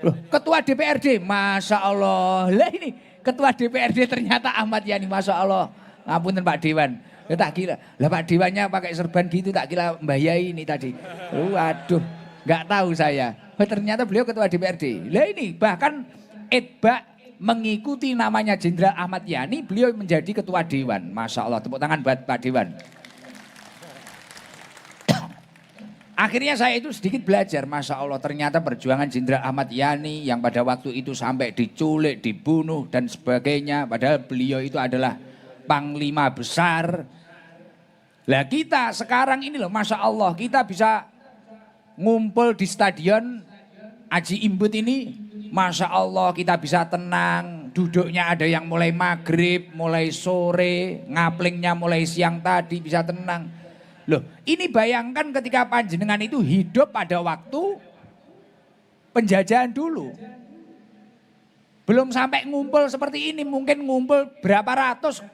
Loh, ketua DPRD, Masya Allah. Lah ini ketua DPRD ternyata Ahmad Yani, Masya Allah. Ngapunten Pak Dewan. Ya, tak kira, lah Pak Dewannya pakai serban gitu, tak kira Mbah Yai ini tadi. Waduh, nggak tahu saya. Oh, ternyata beliau ketua DPRD. Lah ini bahkan Etba mengikuti namanya Jenderal Ahmad Yani, beliau menjadi ketua Dewan. Masya Allah, tepuk tangan buat Pak Dewan. Akhirnya saya itu sedikit belajar, Masya Allah ternyata perjuangan Jenderal Ahmad Yani yang pada waktu itu sampai diculik, dibunuh dan sebagainya. Padahal beliau itu adalah panglima besar. Lah kita sekarang ini loh, Masya Allah kita bisa ngumpul di stadion Aji Imbut ini, Masya Allah kita bisa tenang, duduknya ada yang mulai maghrib, mulai sore, ngaplingnya mulai siang tadi bisa tenang. Loh ini bayangkan ketika panjenengan itu hidup pada waktu penjajahan dulu. Belum sampai ngumpul seperti ini, mungkin ngumpul berapa ratus,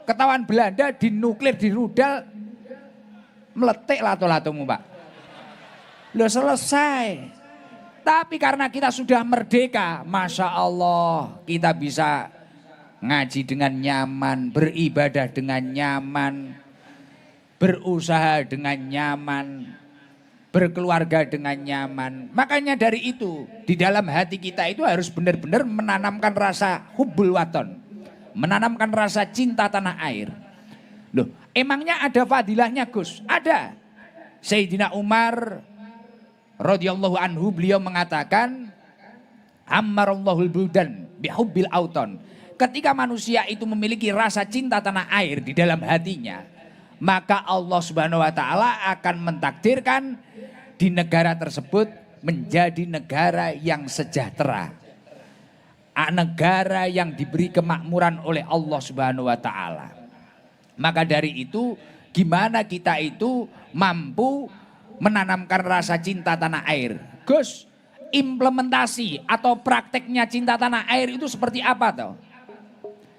ketahuan Belanda dinuklir, dirudal, meletik lato-latomu Pak. Loh selesai. Tapi karena kita sudah merdeka, Masya Allah kita bisa ngaji dengan nyaman, beribadah dengan nyaman, berusaha dengan nyaman, berkeluarga dengan nyaman. Makanya dari itu di dalam hati kita itu harus benar-benar menanamkan rasa hubbul waton, menanamkan rasa cinta tanah air. Loh emangnya ada fadilahnya Gus? Ada. Sayyidina Umar radhiyallahu anhu beliau mengatakan ammarallahul buldan bihubbil auton. Ketika manusia itu memiliki rasa cinta tanah air di dalam hatinya, maka Allah Subhanahu wa taala akan mentakdirkan di negara tersebut menjadi negara yang sejahtera. Negara yang diberi kemakmuran oleh Allah Subhanahu wa taala. Maka dari itu gimana kita itu mampu menanamkan rasa cinta tanah air. Gus, implementasi atau prakteknya cinta tanah air itu seperti apa toh?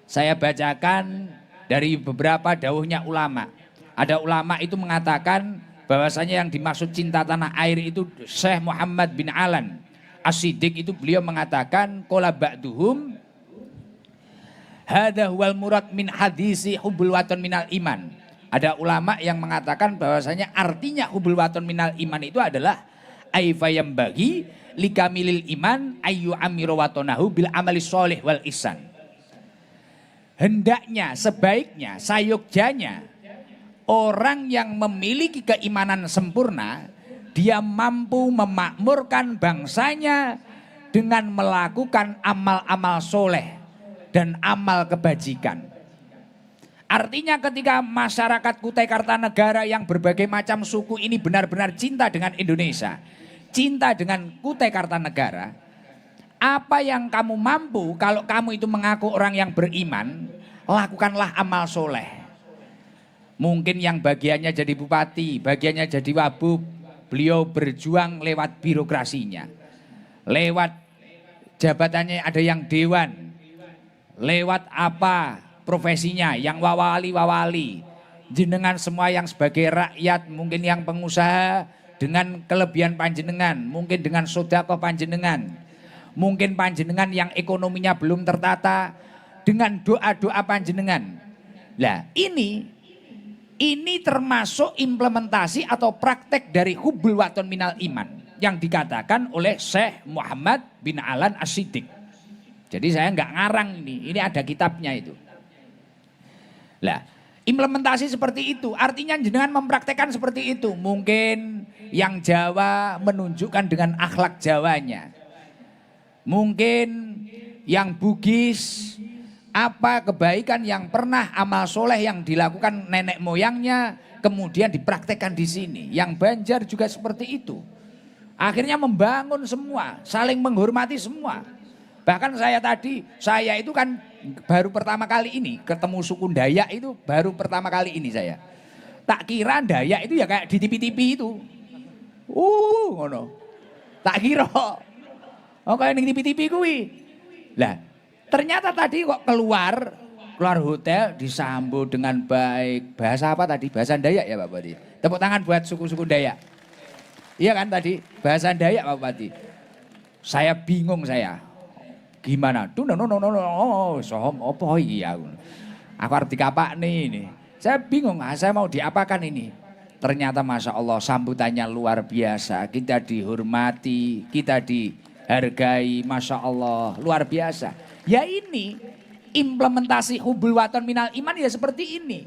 Saya bacakan dari beberapa dawuhnya ulama. Ada ulama itu mengatakan bahwasanya yang dimaksud cinta tanah air itu Syekh Muhammad bin Alan As-Siddiq itu beliau mengatakan qala ba'duhum hadza huwal murad min hadisi hubbul waton minal iman. Ada ulama yang mengatakan bahwasanya artinya hubbul waton minal iman itu adalah aifayam bagi likamilil iman ayu amiru watonahu bil amali sholih wal ihsan. Hendaknya, sebaiknya, sayogjanya orang yang memiliki keimanan sempurna dia mampu memakmurkan bangsanya dengan melakukan amal-amal soleh dan amal kebajikan. Artinya ketika masyarakat Kutai Kartanegara yang berbagai macam suku ini benar-benar cinta dengan Indonesia, cinta dengan Kutai Kartanegara, apa yang kamu mampu kalau kamu itu mengaku orang yang beriman, lakukanlah amal soleh. Mungkin yang bagiannya jadi bupati, bagiannya jadi wabub, beliau berjuang lewat birokrasinya, lewat jabatannya ada yang dewan, lewat apa profesinya, yang wawali-wawali, jenengan semua yang sebagai rakyat, mungkin yang pengusaha dengan kelebihan panjenengan, mungkin dengan sedekah panjenengan, mungkin panjenengan yang ekonominya belum tertata dengan doa-doa panjenengan. Lah ini termasuk implementasi atau praktek dari hubbul waton minal iman yang dikatakan oleh Syekh Muhammad bin Alan As-Siddiq. Jadi saya nggak ngarang ini ada kitabnya itu. Lah, implementasi seperti itu artinya jenengan mempraktekkan seperti itu. Mungkin yang Jawa menunjukkan dengan akhlak Jawanya. Mungkin yang Bugis apa kebaikan yang pernah amal soleh yang dilakukan nenek moyangnya kemudian dipraktekkan di sini. Yang Banjar juga seperti itu. Akhirnya membangun semua, saling menghormati semua. Bahkan saya itu kan baru pertama kali ini ketemu suku Dayak itu baru pertama kali ini saya. Tak kira Dayak itu ya kayak di TV-TV itu. Ngono. Tak kira. Oh kayak di TV-TV kuwi. Lah, ternyata tadi kok keluar hotel disambut dengan baik. Bahasa apa tadi? Bahasa Dayak ya Pak Bupati. Tepuk tangan buat suku-suku Dayak. Iya kan tadi? Bahasa Dayak Pak Bupati. Saya bingung saya. Gimana? Tuh no sohom opo iya. Aku arti kapak nih ini. Saya bingung, saya mau diapakan ini? Ternyata Masya Allah sambutannya luar biasa. Kita dihormati, kita dihargai, Masya Allah luar biasa. Ya ini implementasi hubbul waton minal iman ya seperti ini.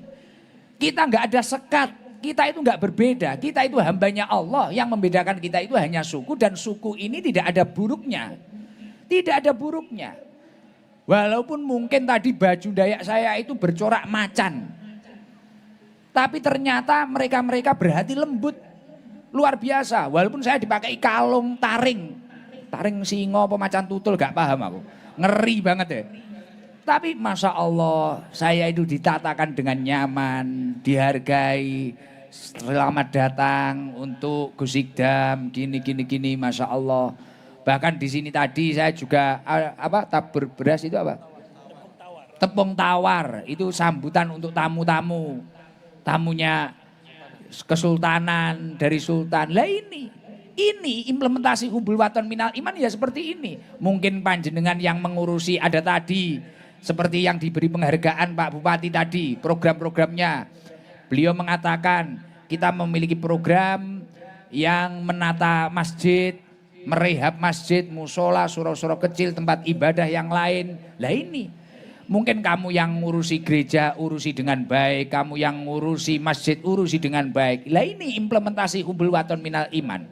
Kita nggak ada sekat, kita itu nggak berbeda. Kita itu hambanya Allah, yang membedakan kita itu hanya suku dan suku ini tidak ada buruknya. Tidak ada buruknya. Walaupun mungkin tadi baju Dayak saya itu bercorak macan. Tapi ternyata mereka berhati lembut. Luar biasa. Walaupun saya dipakai kalung taring. Taring singo apa macan tutul gak paham aku. Ngeri banget ya. Tapi Masya Allah saya itu ditatakan dengan nyaman. Dihargai. Selamat datang untuk Gus Ikdam. Gini Masya Allah. Bahkan di sini tadi saya juga tabur beras itu apa? Tepung tawar. Itu sambutan untuk tamu-tamu. Tamunya kesultanan dari sultan. Lah ini implementasi hubbul waton minal iman ya seperti ini. Mungkin panjenengan yang mengurusi ada tadi seperti yang diberi penghargaan Pak Bupati tadi, program-programnya. Beliau mengatakan kita memiliki program yang menata masjid, merehab masjid, musola, surau-surau kecil, tempat ibadah yang lain. Lah ini, mungkin kamu yang ngurusi gereja, urusi dengan baik. Kamu yang ngurusi masjid, urusi dengan baik. Lah ini implementasi hubbul waton minal iman.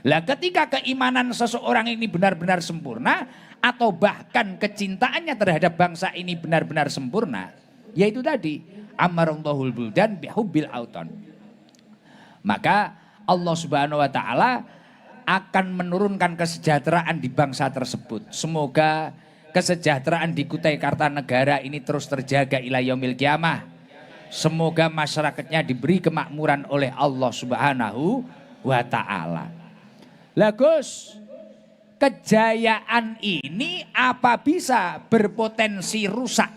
Lah ketika keimanan seseorang ini benar-benar sempurna, atau bahkan kecintaannya terhadap bangsa ini benar-benar sempurna, yaitu tadi, amarullahul buldan bihubbil auton. Maka Allah Subhanahu wa Ta'ala akan menurunkan kesejahteraan di bangsa tersebut. Semoga kesejahteraan di Kutai Kartanegara ini terus terjaga ila yaumil kiamah. Semoga masyarakatnya diberi kemakmuran oleh Allah Subhanahu wa Ta'ala. Lah Gus, kejayaan ini apa bisa berpotensi rusak?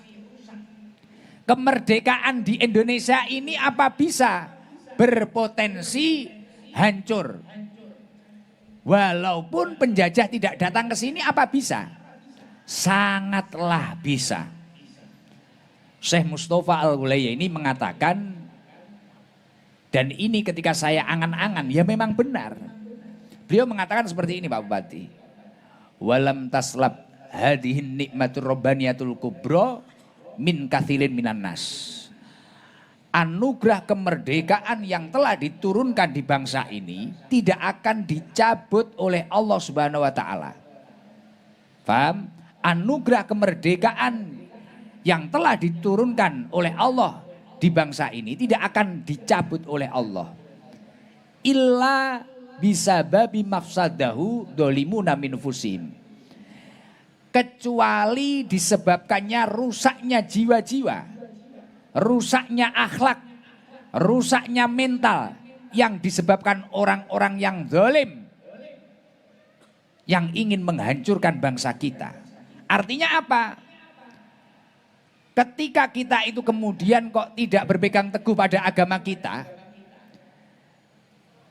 Kemerdekaan di Indonesia ini apa bisa berpotensi hancur? Walaupun penjajah tidak datang ke sini apa bisa? Sangatlah bisa. Syekh Mustafa Al-Ghulayyani mengatakan, dan ini ketika saya angan-angan ya memang benar. Beliau mengatakan seperti ini Pak Bupati. Walam taslab hadihin nikmatur rabbaniyatul kubra min kathilin minan nas. Anugerah kemerdekaan yang telah diturunkan di bangsa ini tidak akan dicabut oleh Allah Subhanahu wa Ta'ala. Paham? Anugerah kemerdekaan yang telah diturunkan oleh Allah di bangsa ini tidak akan dicabut oleh Allah. Illa bisababi mafsadahu dolimuna min fusim. Kecuali disebabkannya rusaknya jiwa-jiwa, rusaknya akhlak, rusaknya mental yang disebabkan orang-orang yang zalim yang ingin menghancurkan bangsa kita. Artinya apa? Ketika kita itu kemudian kok tidak berpegang teguh pada agama kita,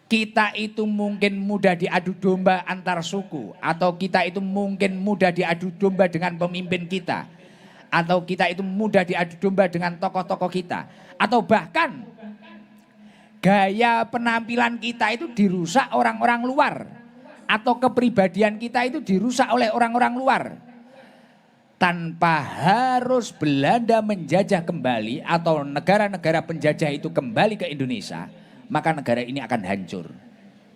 kita itu mungkin mudah diadu domba antar suku, atau kita itu mungkin mudah diadu domba dengan pemimpin kita, atau kita itu mudah diadu domba dengan tokoh-tokoh kita, atau bahkan gaya penampilan kita itu dirusak orang-orang luar, atau kepribadian kita itu dirusak oleh orang-orang luar. Tanpa harus Belanda menjajah kembali atau negara-negara penjajah itu kembali ke Indonesia, maka negara ini akan hancur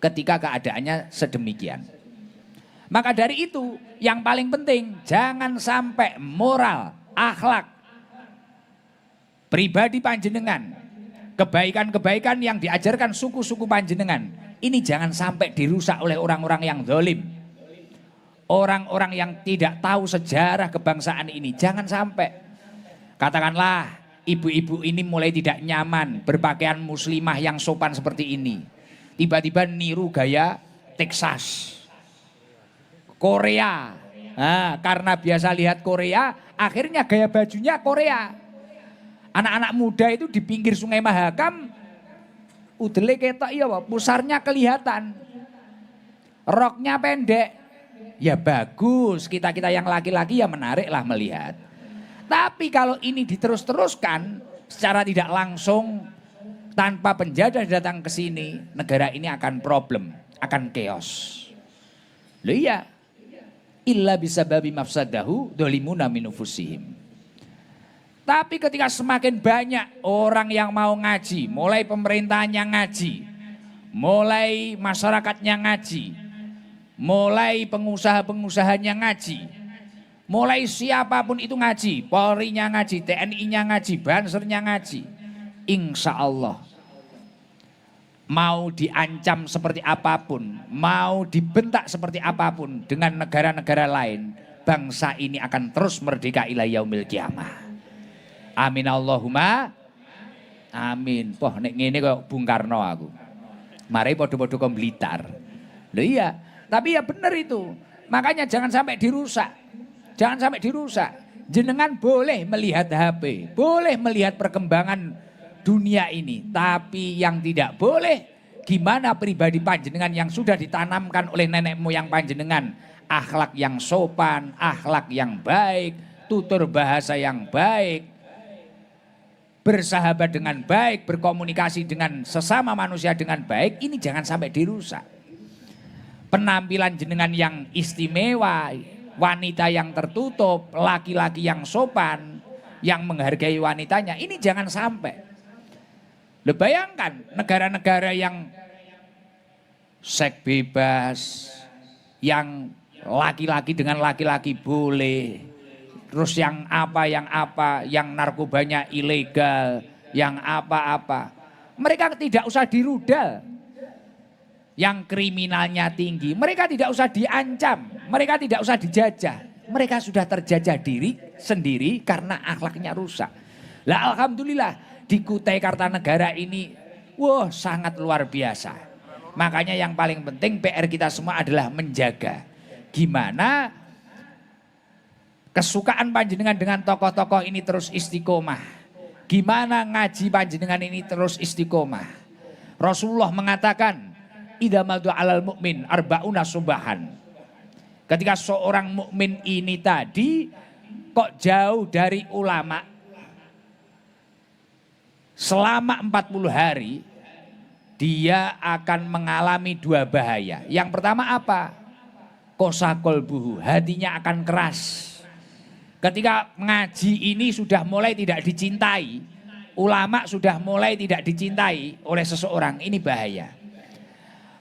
ketika keadaannya sedemikian. Maka dari itu yang paling penting, jangan sampai moral, akhlak, pribadi panjenengan, kebaikan-kebaikan yang diajarkan suku-suku panjenengan, ini jangan sampai dirusak oleh orang-orang yang zalim. Orang-orang yang tidak tahu sejarah kebangsaan ini, jangan sampai. Katakanlah ibu-ibu ini mulai tidak nyaman berpakaian muslimah yang sopan seperti ini. Tiba-tiba niru gaya Texas, Korea. Nah, karena biasa lihat Korea, akhirnya gaya bajunya Korea. Anak-anak muda itu di pinggir Sungai Mahakam, udele ketok ya, pusarnya kelihatan. Roknya pendek. Ya bagus, kita-kita yang laki-laki ya menarik lah melihat. Tapi kalau ini diterus-teruskan secara tidak langsung, tanpa penjajah datang ke sini, negara ini akan problem, akan chaos. Loh iya, illa bisababi mafsadahu dolimuna min nufusihim. Tapi ketika semakin banyak orang yang mau ngaji, mulai pemerintahnya ngaji, mulai masyarakatnya ngaji, mulai pengusaha-pengusahanya ngaji, mulai siapapun itu ngaji, Polri-nya ngaji, TNI-nya ngaji, Bansernya ngaji, insya Allah mau diancam seperti apapun, mau dibentak seperti apapun dengan negara-negara lain, bangsa ini akan terus merdeka ila yaumil kiamah. Amin Allahumma amin. Poh nek ngene kok Bung Karno aku. Mari podo-podo ke Blitar. Loh iya, tapi ya benar itu. Makanya jangan sampai dirusak. Jangan sampai dirusak. Jenengan boleh melihat HP, boleh melihat perkembangan dunia ini, tapi yang tidak boleh gimana pribadi panjenengan yang sudah ditanamkan oleh nenek moyang panjenengan, akhlak yang sopan, akhlak yang baik, tutur bahasa yang baik, bersahabat dengan baik, berkomunikasi dengan sesama manusia dengan baik, ini jangan sampai dirusak. Penampilan jenengan yang istimewa, wanita yang tertutup, laki-laki yang sopan, yang menghargai wanitanya, ini jangan sampai. Loh, bayangkan negara-negara yang seks bebas, yang laki-laki dengan laki-laki boleh, terus yang apa, yang narkobanya ilegal, yang apa-apa, mereka tidak usah dirudal. Yang kriminalnya tinggi, mereka tidak usah diancam, mereka tidak usah dijajah, mereka sudah terjajah diri sendiri karena akhlaknya rusak. Lah alhamdulillah di Kutai Kartanegara ini, wah sangat luar biasa. Makanya yang paling penting PR kita semua adalah menjaga gimana kesukaan panjenengan dengan tokoh-tokoh ini terus istiqomah, gimana ngaji panjenengan ini terus istiqomah. Rasulullah mengatakan, idza madu alal mukmin arbauna subahan. Ketika seorang mukmin ini tadi kok jauh dari ulama selama 40 hari, dia akan mengalami dua bahaya. Yang pertama apa? Kosa kolbuhu, hatinya akan keras. Ketika ngaji ini sudah mulai tidak dicintai, ulama sudah mulai tidak dicintai oleh seseorang, ini bahaya.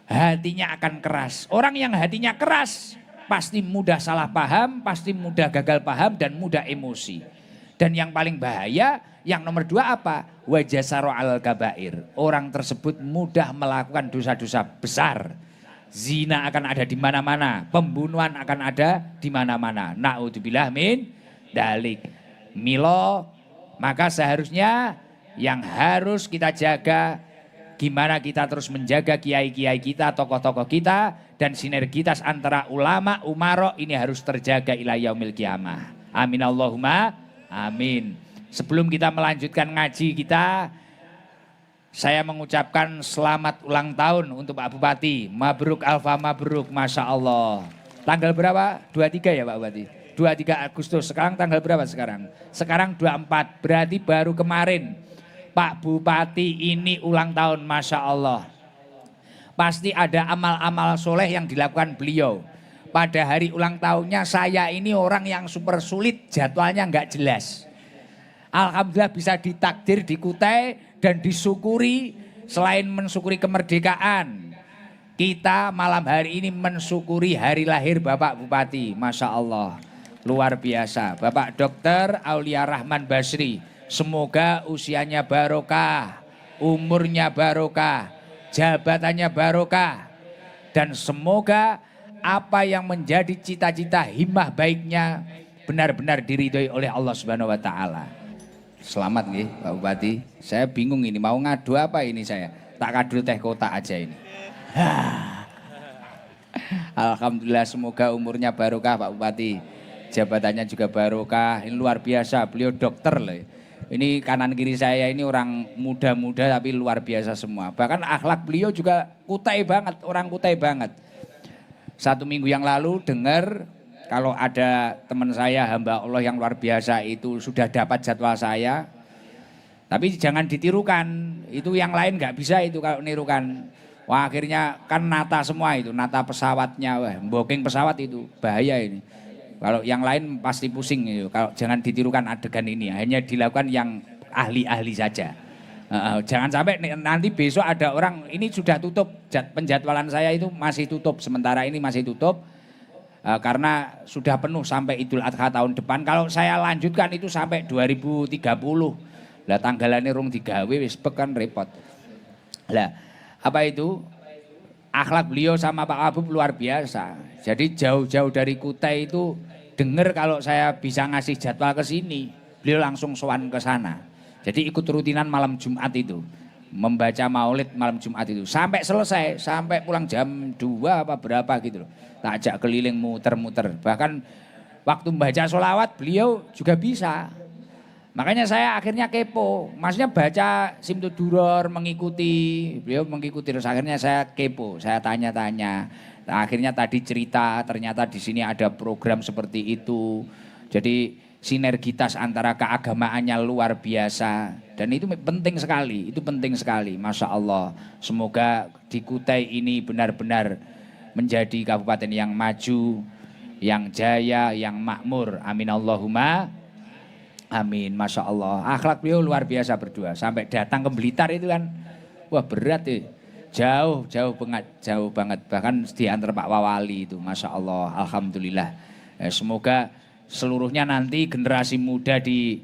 Hatinya akan keras. Orang yang hatinya keras pasti mudah salah paham, pasti mudah gagal paham dan mudah emosi. Dan yang paling bahaya, yang nomor 2 apa? Wajasaro al kabair. Orang tersebut mudah melakukan dosa-dosa besar. Zina akan ada di mana-mana, pembunuhan akan ada di mana-mana. Na'udzubillah min dalik. Milo, maka seharusnya yang harus kita jaga, gimana kita terus menjaga kiai-kiai kita, tokoh-tokoh kita, dan sinergitas antara ulama, umaro ini harus terjaga ila yaumil qiyamah. Amin Allahumma amin. Sebelum kita melanjutkan ngaji kita, saya mengucapkan selamat ulang tahun untuk Pak Bupati. Mabruk alfa mabruk, Masya Allah. Tanggal berapa? 23 ya Pak Bupati? 23 Agustus, sekarang tanggal berapa sekarang? Sekarang 24, berarti baru kemarin Pak Bupati ini ulang tahun, Masya Allah. Pasti ada amal-amal soleh yang dilakukan beliau. Pada hari ulang tahunnya saya ini orang yang super sulit, jadwalnya nggak jelas. Alhamdulillah bisa ditakdir di Kutai dan disyukuri. Selain mensyukuri kemerdekaan, kita malam hari ini mensyukuri hari lahir Bapak Bupati. Masya Allah, luar biasa. Bapak Dr. Aulia Rahman Basri, semoga usianya barokah, umurnya barokah, jabatannya barokah, dan semoga apa yang menjadi cita-cita himmah baiknya benar-benar diridhoi oleh Allah Subhanahu wa taala. Selamat nih Pak Bupati. Saya bingung ini mau ngadu apa ini saya. Tak kado teh kotak aja ini. Alhamdulillah, semoga umurnya barokah Pak Bupati. Jabatannya juga barokah. Ini luar biasa, beliau dokter loh. Ini kanan kiri saya ini orang muda-muda tapi luar biasa semua. Bahkan akhlak beliau juga Kutai banget, orang Kutai banget. 1 minggu yang lalu dengar kalau ada teman saya hamba Allah yang luar biasa itu sudah dapat jadwal saya. Tapi jangan ditirukan, itu yang lain nggak bisa itu kalau nirukan. Wah akhirnya kan nata semua itu, nata pesawatnya, wah booking pesawat itu bahaya ini. Kalau yang lain pasti pusing itu. Kalau jangan ditirukan adegan ini, hanya dilakukan yang ahli-ahli saja. Jangan sampai nanti besok ada orang ini sudah tutup, penjadwalan saya itu masih tutup, sementara ini masih tutup. Karena sudah penuh sampai Idul Adha tahun depan. Kalau saya lanjutkan itu sampai 2030. Lah tanggalannya rung digawe wis kan repot. Lah apa itu? Akhlak beliau sama Pak Wabub luar biasa. Jadi jauh-jauh dari Kutai itu dengar kalau saya bisa ngasih jadwal ke sini, beliau langsung sowan ke sana. Jadi ikut rutinan malam Jumat itu. Membaca maulid malam Jumat itu sampai selesai, sampai pulang jam 2 apa berapa gitu loh. Tak ajak keliling muter-muter. Bahkan waktu membaca sholawat beliau juga bisa. Makanya saya akhirnya kepo. Maksudnya baca Simtuduror mengikuti, beliau mengikuti, terus akhirnya saya kepo, saya tanya-tanya. Nah, akhirnya tadi cerita ternyata di sini ada program seperti itu. Jadi sinergitas antara keagamaannya luar biasa. Dan itu penting sekali, itu penting sekali. Masya Allah, semoga di Kutai ini benar-benar menjadi kabupaten yang maju, yang jaya, yang makmur. Amin Allahumma amin. Masya Allah, akhlak beliau luar biasa berdua. Sampai datang ke Blitar itu kan, wah berat ya. Jauh banget. Bahkan di antar Pak Wawali itu, Masya Allah, Alhamdulillah. Semoga seluruhnya nanti generasi muda di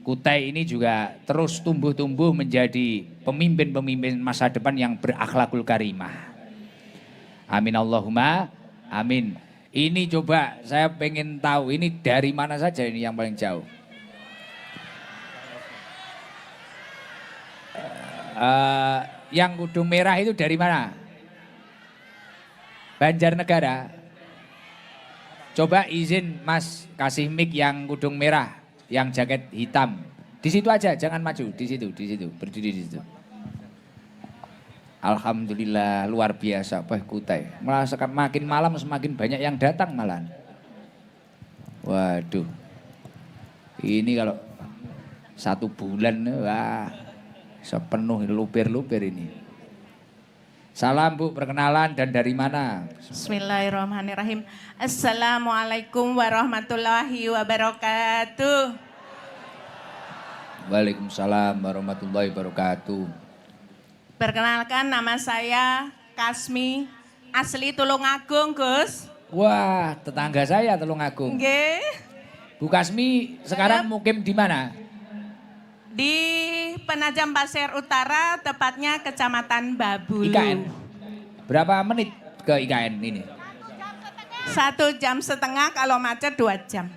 Kutai ini juga terus tumbuh-tumbuh menjadi pemimpin-pemimpin masa depan yang berakhlakul karimah. Amin Allahumma amin. Ini coba saya pengen tahu ini dari mana saja ini yang paling jauh. Yang kudung merah itu dari mana? Banjarnegara. Coba izin Mas kasih mic yang kudung merah, yang jaket hitam. Di situ aja, jangan maju. Di situ, berdiri di situ. Alhamdulillah, luar biasa, Pak Kutai. Malah makin malam semakin banyak yang datang malah. Waduh, ini kalau 1 bulan, wah, sepenuh luber-luber ini. Salam Bu, perkenalan dan dari mana? Bismillahirrahmanirrahim. Assalamualaikum warahmatullahi wabarakatuh. Waalaikumsalam warahmatullahi wabarakatuh. Perkenalkan nama saya Kasmi, asli Tulungagung Gus. Wah, tetangga saya Tulungagung. Nggih. Bu Kasmi sekarang mukim di mana? Di Penajam Pasir Utara, tepatnya Kecamatan Babulu. IKN. Berapa menit ke IKN ini? 1,5 jam, kalau macet 2 jam.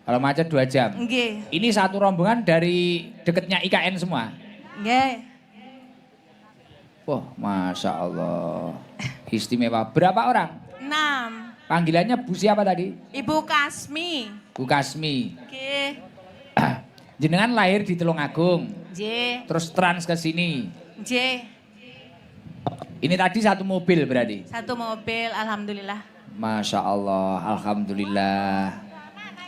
Kalau macet 2 jam. Nggih. Ini satu rombongan dari deketnya IKN semua. Nggih. Wah, Masya Allah. Istimewa. Berapa orang? 6. Panggilannya Bu siapa tadi? Ibu Kasmi. Bu Kasmi. Nggih. Jenengan lahir di Tulungagung. Nggih. Terus trans ke sini. Nggih. Ini tadi satu mobil berarti? Satu mobil, alhamdulillah. Masya Allah, Alhamdulillah.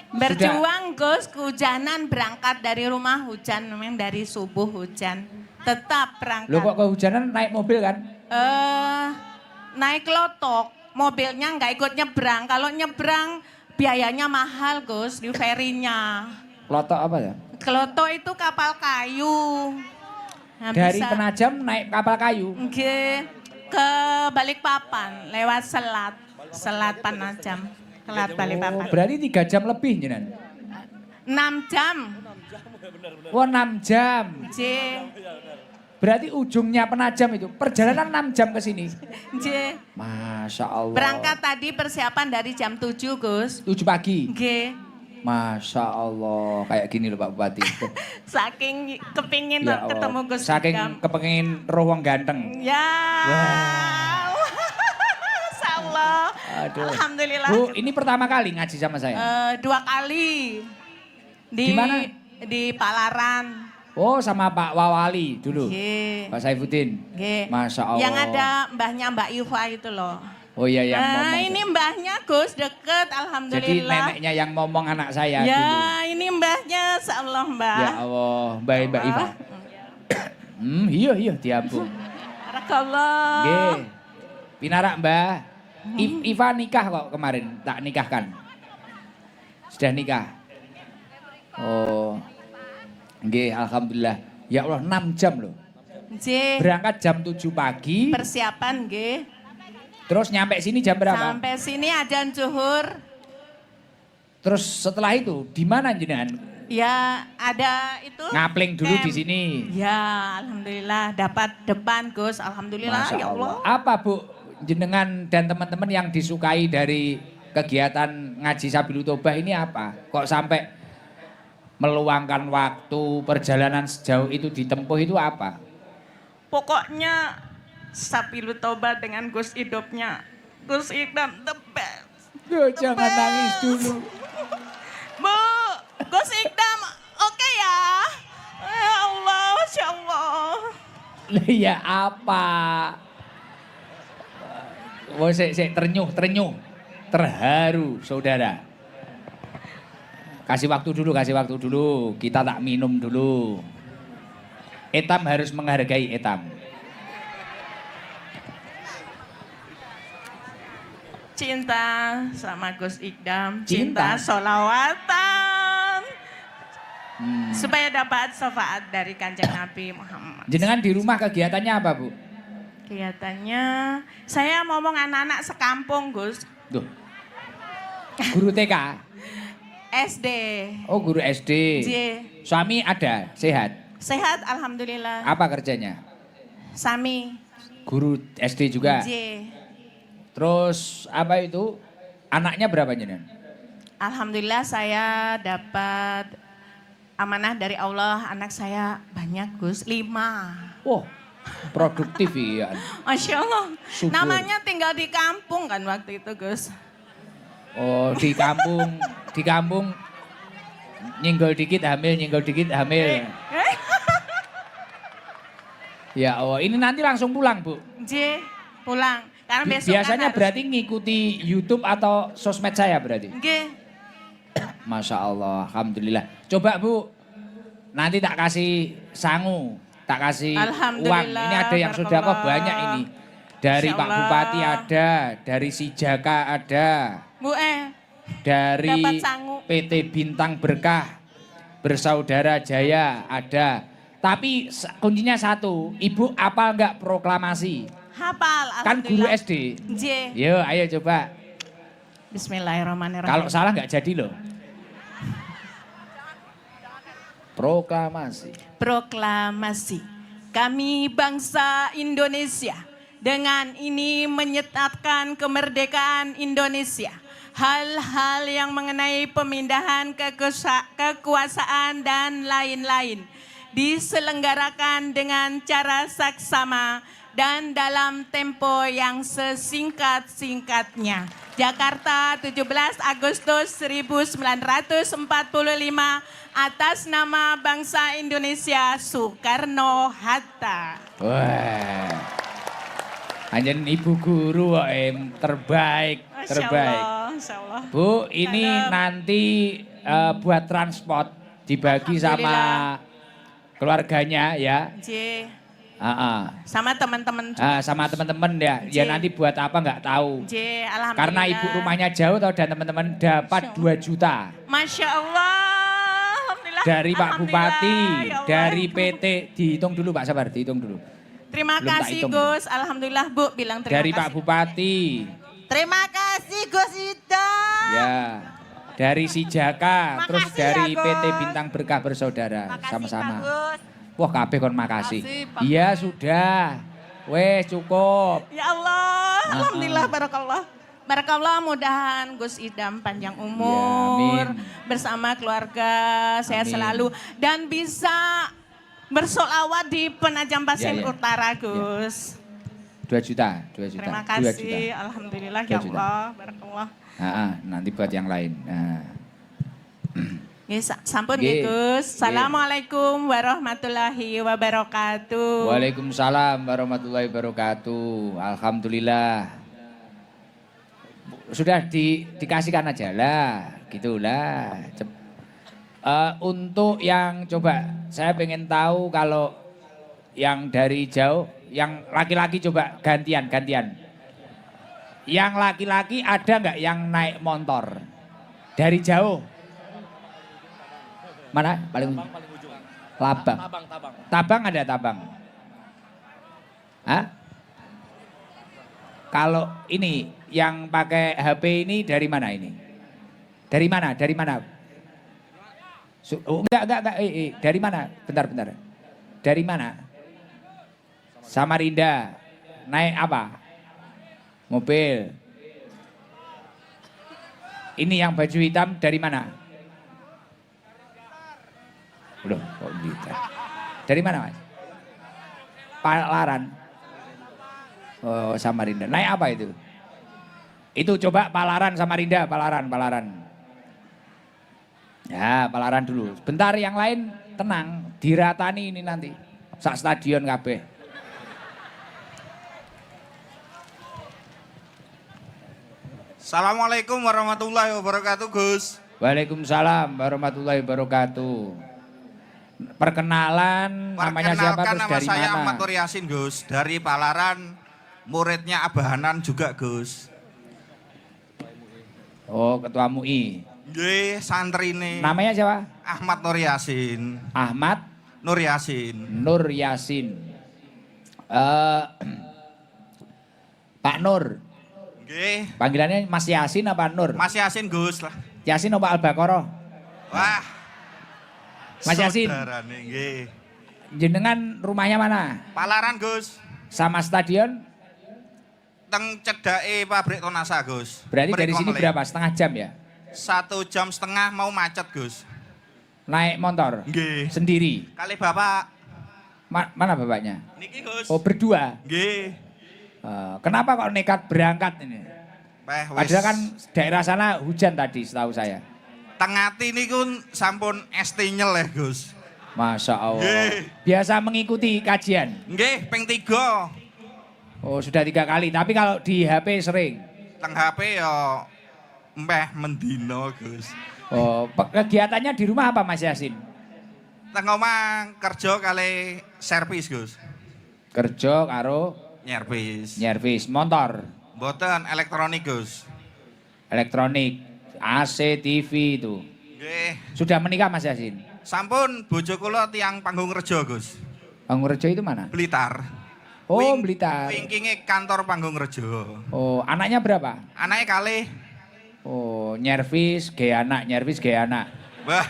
Berjuang Gus, kehujanan, berangkat dari rumah hujan, memang dari subuh hujan. Tetap berangkat. Lo kok kehujanan naik mobil kan? Naik lotok, mobilnya nggak ikut nyebrang. Kalau nyebrang biayanya mahal Gus, di ferinya. Klotok apa ya? Klotok itu kapal kayu. Nah, Dari bisa. Penajam naik kapal kayu? Nggih, ke Balikpapan, lewat Selat Penajam. Selat Balikpapan. Berarti 3 jam lebih jenengan? 6 jam. Wah 6 jam. J. Berarti ujungnya Penajam itu. Perjalanan 6 jam ke sini. J. Masya Allah. Berangkat tadi persiapan dari jam 7 Gus. 7 pagi. G. Masya Allah. Kayak gini loh Pak Bupati. Saking kepingin Ya Allah. ketemu Gus Saking Idam. kepengin roh wong ganteng. Ya. Wah. Insyaallah. Aduh. Alhamdulillah. Bu, ini pertama kali ngaji sama saya. 2 kali. Di mana? Di Palaran. Oh sama Pak Wawali dulu. G. Pak Saifuddin. G. Masya Allah. Yang ada mbahnya Mbak Yufa itu loh. Oh iya yang Nah, ngomong. ini mbahnya Gus deket, Jadi alhamdulillah. neneknya yang ngomong anak saya Ya, dulu. ini mbahnya, insyaallah Mbah. Ya Allah, Mbak Iva. Iya diambung. Barakallah. Nggih. Pinarak Mbah. Iva nikah kok kemarin, tak nikahkan. Sudah nikah. Oh. Nggih, alhamdulillah. Ya Allah 6 jam loh. J. Berangkat jam 7 pagi. Persiapan G. Terus nyampe sini jam berapa? Sampai sini adzan zuhur. Terus setelah itu di mana jenengan? Ya, ada itu. Ngapling dulu camp. di sini. Ya, alhamdulillah dapat depan Gus. Alhamdulillah Masya ya Allah. Apa Bu jenengan dan teman-teman yang disukai dari kegiatan ngaji Sabilul Tobah ini apa? Kok sampai meluangkan waktu perjalanan sejauh itu ditempuh itu apa? Pokoknya Sabilul Tobah dengan Gus hidupnya. Gus Idam the best. Duh, jangan nangis dulu. Bu, Gus Idam oke ya? Ya Allah, Masya Allah. Lah ya apa? Oh, ternyuh. Terharu, saudara. Kasih waktu dulu. Kita tak minum dulu. Etam harus menghargai Etam. Cinta sama Gus Idam, Cinta? cinta solawatan. Supaya dapat syafaat dari Kanjeng Nabi Muhammad. Jenengan di rumah kegiatannya apa, Bu? Kelihatannya saya ngomong anak-anak sekampung Gus. Duh. Guru TK? SD. Oh, guru SD. J. Suami ada, sehat. Sehat alhamdulillah. Apa kerjanya? Sami. Guru SD juga. J. Terus apa itu? Anaknya berapa jenengan? Alhamdulillah saya dapat amanah dari Allah, anak saya banyak Gus, 5. Wah, produktif ya. Masya Allah. Subur. Namanya tinggal di kampung kan waktu itu Gus. Oh, di kampung nyenggol dikit hamil. Ya Allah, ini nanti langsung pulang, Bu. J, pulang. Karena besok Biasanya kan harus... berarti ngikuti YouTube atau sosmed saya berarti? G. Masya Allah, Alhamdulillah. Coba Bu, nanti tak kasih sangu, tak kasih uang. Ini ada yang sudah kok banyak ini. Dari Pak Bupati ada, dari si Jaka ada. Bu Dari dapat sangu. PT Bintang Berkah, Bersaudara Jaya ada. Tapi kuncinya satu, Ibu apal nggak proklamasi? Hafal, Kan guru alhamdulillah. SD. J. Yo, ayo coba. Bismillahirrahmanirrahim. Kalau salah nggak jadi loh. Proklamasi. Proklamasi. Kami bangsa Indonesia dengan ini menyatakan kemerdekaan Indonesia. Hal-hal yang mengenai pemindahan kekuasaan dan lain-lain diselenggarakan dengan cara saksama dan dalam tempo yang sesingkat-singkatnya. Jakarta 17 Agustus 1945 atas nama bangsa Indonesia Soekarno-Hatta. Wah. Anjen ibu guru kok terbaik, terbaik. Masya Allah. Bu, ini nanti buat transport dibagi sama keluarganya ya. J. Sama teman-teman. Sama teman-teman ya. Ya nanti buat apa nggak tahu. J, alhamdulillah. Karena ibu rumahnya jauh tau dan teman-teman dapat 2 juta. Masya Allah. Alhamdulillah. Dari Pak Bupati, Ya Allah. dari PT, dihitung dulu Pak Sabar, dihitung dulu. Terima Belum tak kasih hitung. Gus. Alhamdulillah Bu bilang terima Dari kasih. Pak Bupati, Terima kasih Gus Ida. ya. Dari Sijaka, terus Makasih dari ya, Gus. PT Bintang Berkah Bersaudara, Makasih, sama-sama. Pak Gus. Wah kabeh kon makasih. Makasih, Pak Iya sudah, wes cukup. Ya Allah, alhamdulillah barakallah. Barakallah, mudahan Gus Idam panjang umur Ya, amin. bersama keluarga sehat Amin. selalu dan bisa bersolawat di Penajam Pasir Ya, ya. Utara Gus. 2 juta, 2 juta. Terima 2 kasih, juta. alhamdulillah 2 ya juta. Allah, barakallah. Nanti buat yang lain. Yes, sampun Nggih. ya Gus. Assalamualaikum warahmatullahi wabarakatuh. Waalaikumsalam warahmatullahi wabarakatuh. Alhamdulillah. Sudah dikasihkan aja lah, gitulah. Untuk yang coba, saya pengen tahu kalau yang dari jauh, yang laki-laki coba gantian. Yang laki-laki ada nggak yang naik motor dari jauh? Mana? Paling ujung. Labang. Tabang ada tabang. Hah? Kalau ini yang pakai HP ini dari mana ini? Dari mana? Enggak. Dari mana? Bentar. Dari mana? Samarinda. Naik apa? Mobil. Ini yang baju hitam dari mana? Loh, kok gitu? Dari mana, Mas? Palaran. Oh, Samarinda. Naik apa itu? Itu coba Palaran, Samarinda, Palaran. Ya, Palaran dulu. Bentar yang lain tenang, diratani ini nanti. Sak stadion kabeh. Assalamualaikum warahmatullahi wabarakatuh, Gus. Waalaikumsalam warahmatullahi wabarakatuh. Perkenalan, namanya siapa terus nama dari saya mana? Ahmad Nur Yasin, Gus. Dari Palaran, muridnya Abah Hanan juga, Gus. Oh, ketua MUI. Nggih, santri ini. Namanya siapa? Ahmad Nur Yasin. Ahmad Nur Yasin. Nur Yasin. Pak Nur. Nggih, Panggilannya Mas Yasin apa Nur? Mas Yasin, Gus lah. Yasin apa Al-Baqarah? Wah. Mas Yasin. Saudarane, nggih. Jenengan rumahnya mana? Palaran, Gus. Sama stadion? Teng cedake pabrik Tonasa, Gus. Berarti dari Mriko sini melih. berapa? Setengah jam ya? 1,5 jam mau macet, Gus. Naik motor? Nggih. Sendiri? Kali Bapak. Mana bapaknya? Niki, Gus. Oh berdua? Nggih. Kenapa kok nekat berangkat ini? Wis. Padahal kan daerah sana hujan tadi setahu saya. Tengati niku sampun esti nyeleh, Gus. Masya Allah. Nggih. Biasa mengikuti kajian? Nggih, ping 3. Oh sudah 3 kali, tapi kalau di HP sering? Teng HP ya mbeh mendino, Gus. Oh kegiatannya di rumah apa Mas Yasin? Teng omah kerja kali servis, Gus. Kerja karo Nyervis. motor, Mboten elektronik, Gus. elektronik, AC, TV itu. Nggih. Sudah menikah Mas Yasin? Sampun bojo kula tiyang panggung rejo, Gus. Panggung Rejo itu mana? Blitar. Oh Blitar. Wingkinge kantor panggung rejo. Oh anaknya berapa? Anake kalih. Oh, nyervis ge anak, nyervis ge anak. Wah,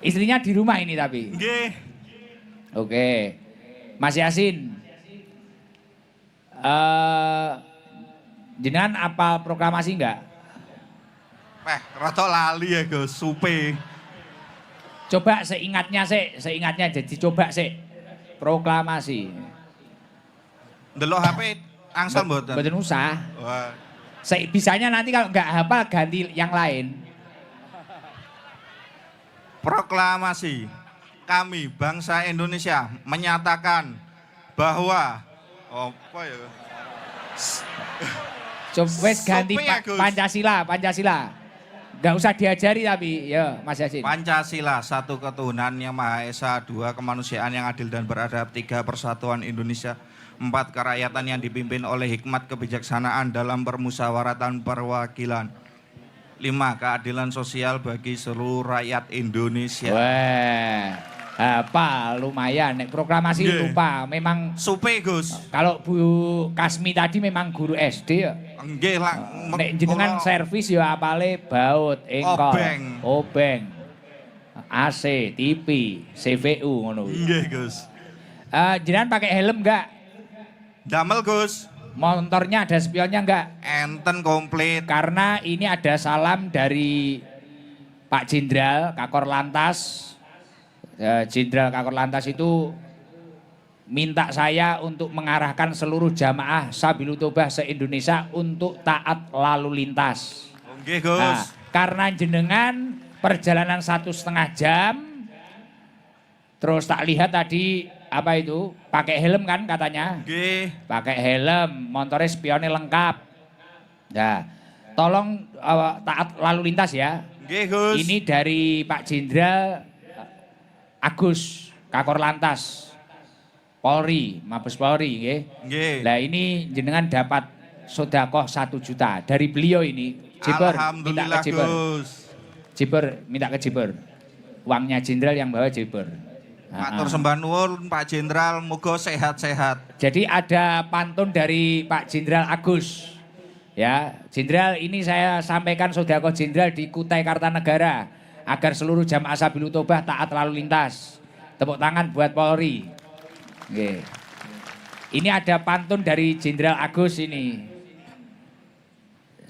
Istrinya di rumah ini tapi. nggih. Oke. Mas Yasin. Jenengan apal proklamasi enggak? Rada lali ya Gus, supe. Coba seingatnya jadi coba sih. Proklamasi. Ndelok HP angsal mboten. Mboten usah. Wah. Bisanya nanti kalau nggak hafal ganti yang lain. Proklamasi. Kami bangsa Indonesia menyatakan bahwa apa ya? Coba wes ganti Sope ya, Gus. Pancasila. Nggak usah diajari tapi ya Mas Yasin. Pancasila, satu ketuhanan yang Maha Esa, dua kemanusiaan yang adil dan beradab, tiga persatuan Indonesia, empat kerakyatan yang dipimpin oleh hikmat kebijaksanaan dalam permusyawaratan perwakilan, lima keadilan sosial bagi seluruh rakyat Indonesia. Wah, apa lumayan. Nek proklamasi Nggih. lupa. Memang Supe Gus. kalau Bu Kasmi tadi memang guru SD ya. Nggih lah. Nek jenengan servis ya apale baut, engkol, obeng, AC, TV, CVU ngono. Nggih Gus. Jenengan pakai helm enggak? Damel Gus. Motornya ada spionnya enggak? Enten komplit. Karena ini ada salam dari Pak Jenderal Kakor Lantas. Jenderal Kakor Lantas itu minta saya untuk mengarahkan seluruh jamaah Sabilul Tobah se-Indonesia untuk taat lalu lintas. Nggih Gus. Nah, karena jenengan perjalanan 1,5 jam, terus tak lihat tadi apa itu pakai helm kan katanya? Nggih. Pakai helm, motornya spionnya lengkap. Nah, tolong taat lalu lintas ya. Nggih Gus. Ini dari Pak Jenderal Agus Kakor Lantas Polri, Mabes Polri nggih. Nggih. Lah ini jenengan dapat sedekah 1 juta dari beliau ini. Jiber, minta Alhamdulillah ke Jiber. Gus. Jiber, minta ke Jiber. Uangnya Jenderal yang bawa Jiber. Matur sembah nuwun Pak Jenderal, muga sehat-sehat. Jadi ada pantun dari Pak Jenderal Agus. Ya, Jenderal ini saya sampaikan sedekah Jenderal di Kutai Kartanegara agar seluruh jamaah Sabilul Tobah taat lalu lintas. Tepuk tangan buat Polri. Oke. Ini ada pantun dari Jenderal Agus ini.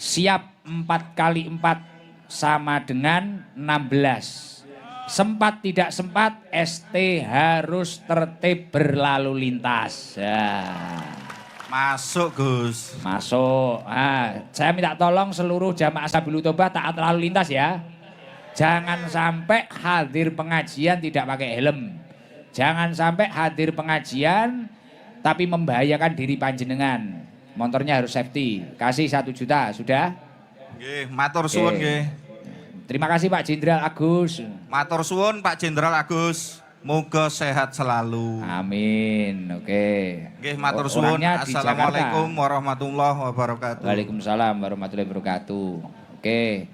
Siap 4 kali 4 sama dengan 16. Sempat tidak sempat, ST harus tertib berlalu lintas. Ya. Masuk Gus. Masuk. Saya minta tolong seluruh jamaah Sabilul Tobah taat lalu lintas ya. Jangan sampai hadir pengajian tidak pakai helm. Jangan sampai hadir pengajian tapi membahayakan diri panjenengan. Motornya harus safety. Kasih 1 juta, sudah? Nggih, matur suwun Oke. nggih. Terima kasih Pak Jenderal Agus. Matur suwun Pak Jenderal Agus. Moga sehat selalu. Amin. Oke. Nggih, matur suwun. Orangnya di Assalamualaikum Jakarta. warahmatullahi wabarakatuh. Waalaikumsalam warahmatullahi wabarakatuh. Oke.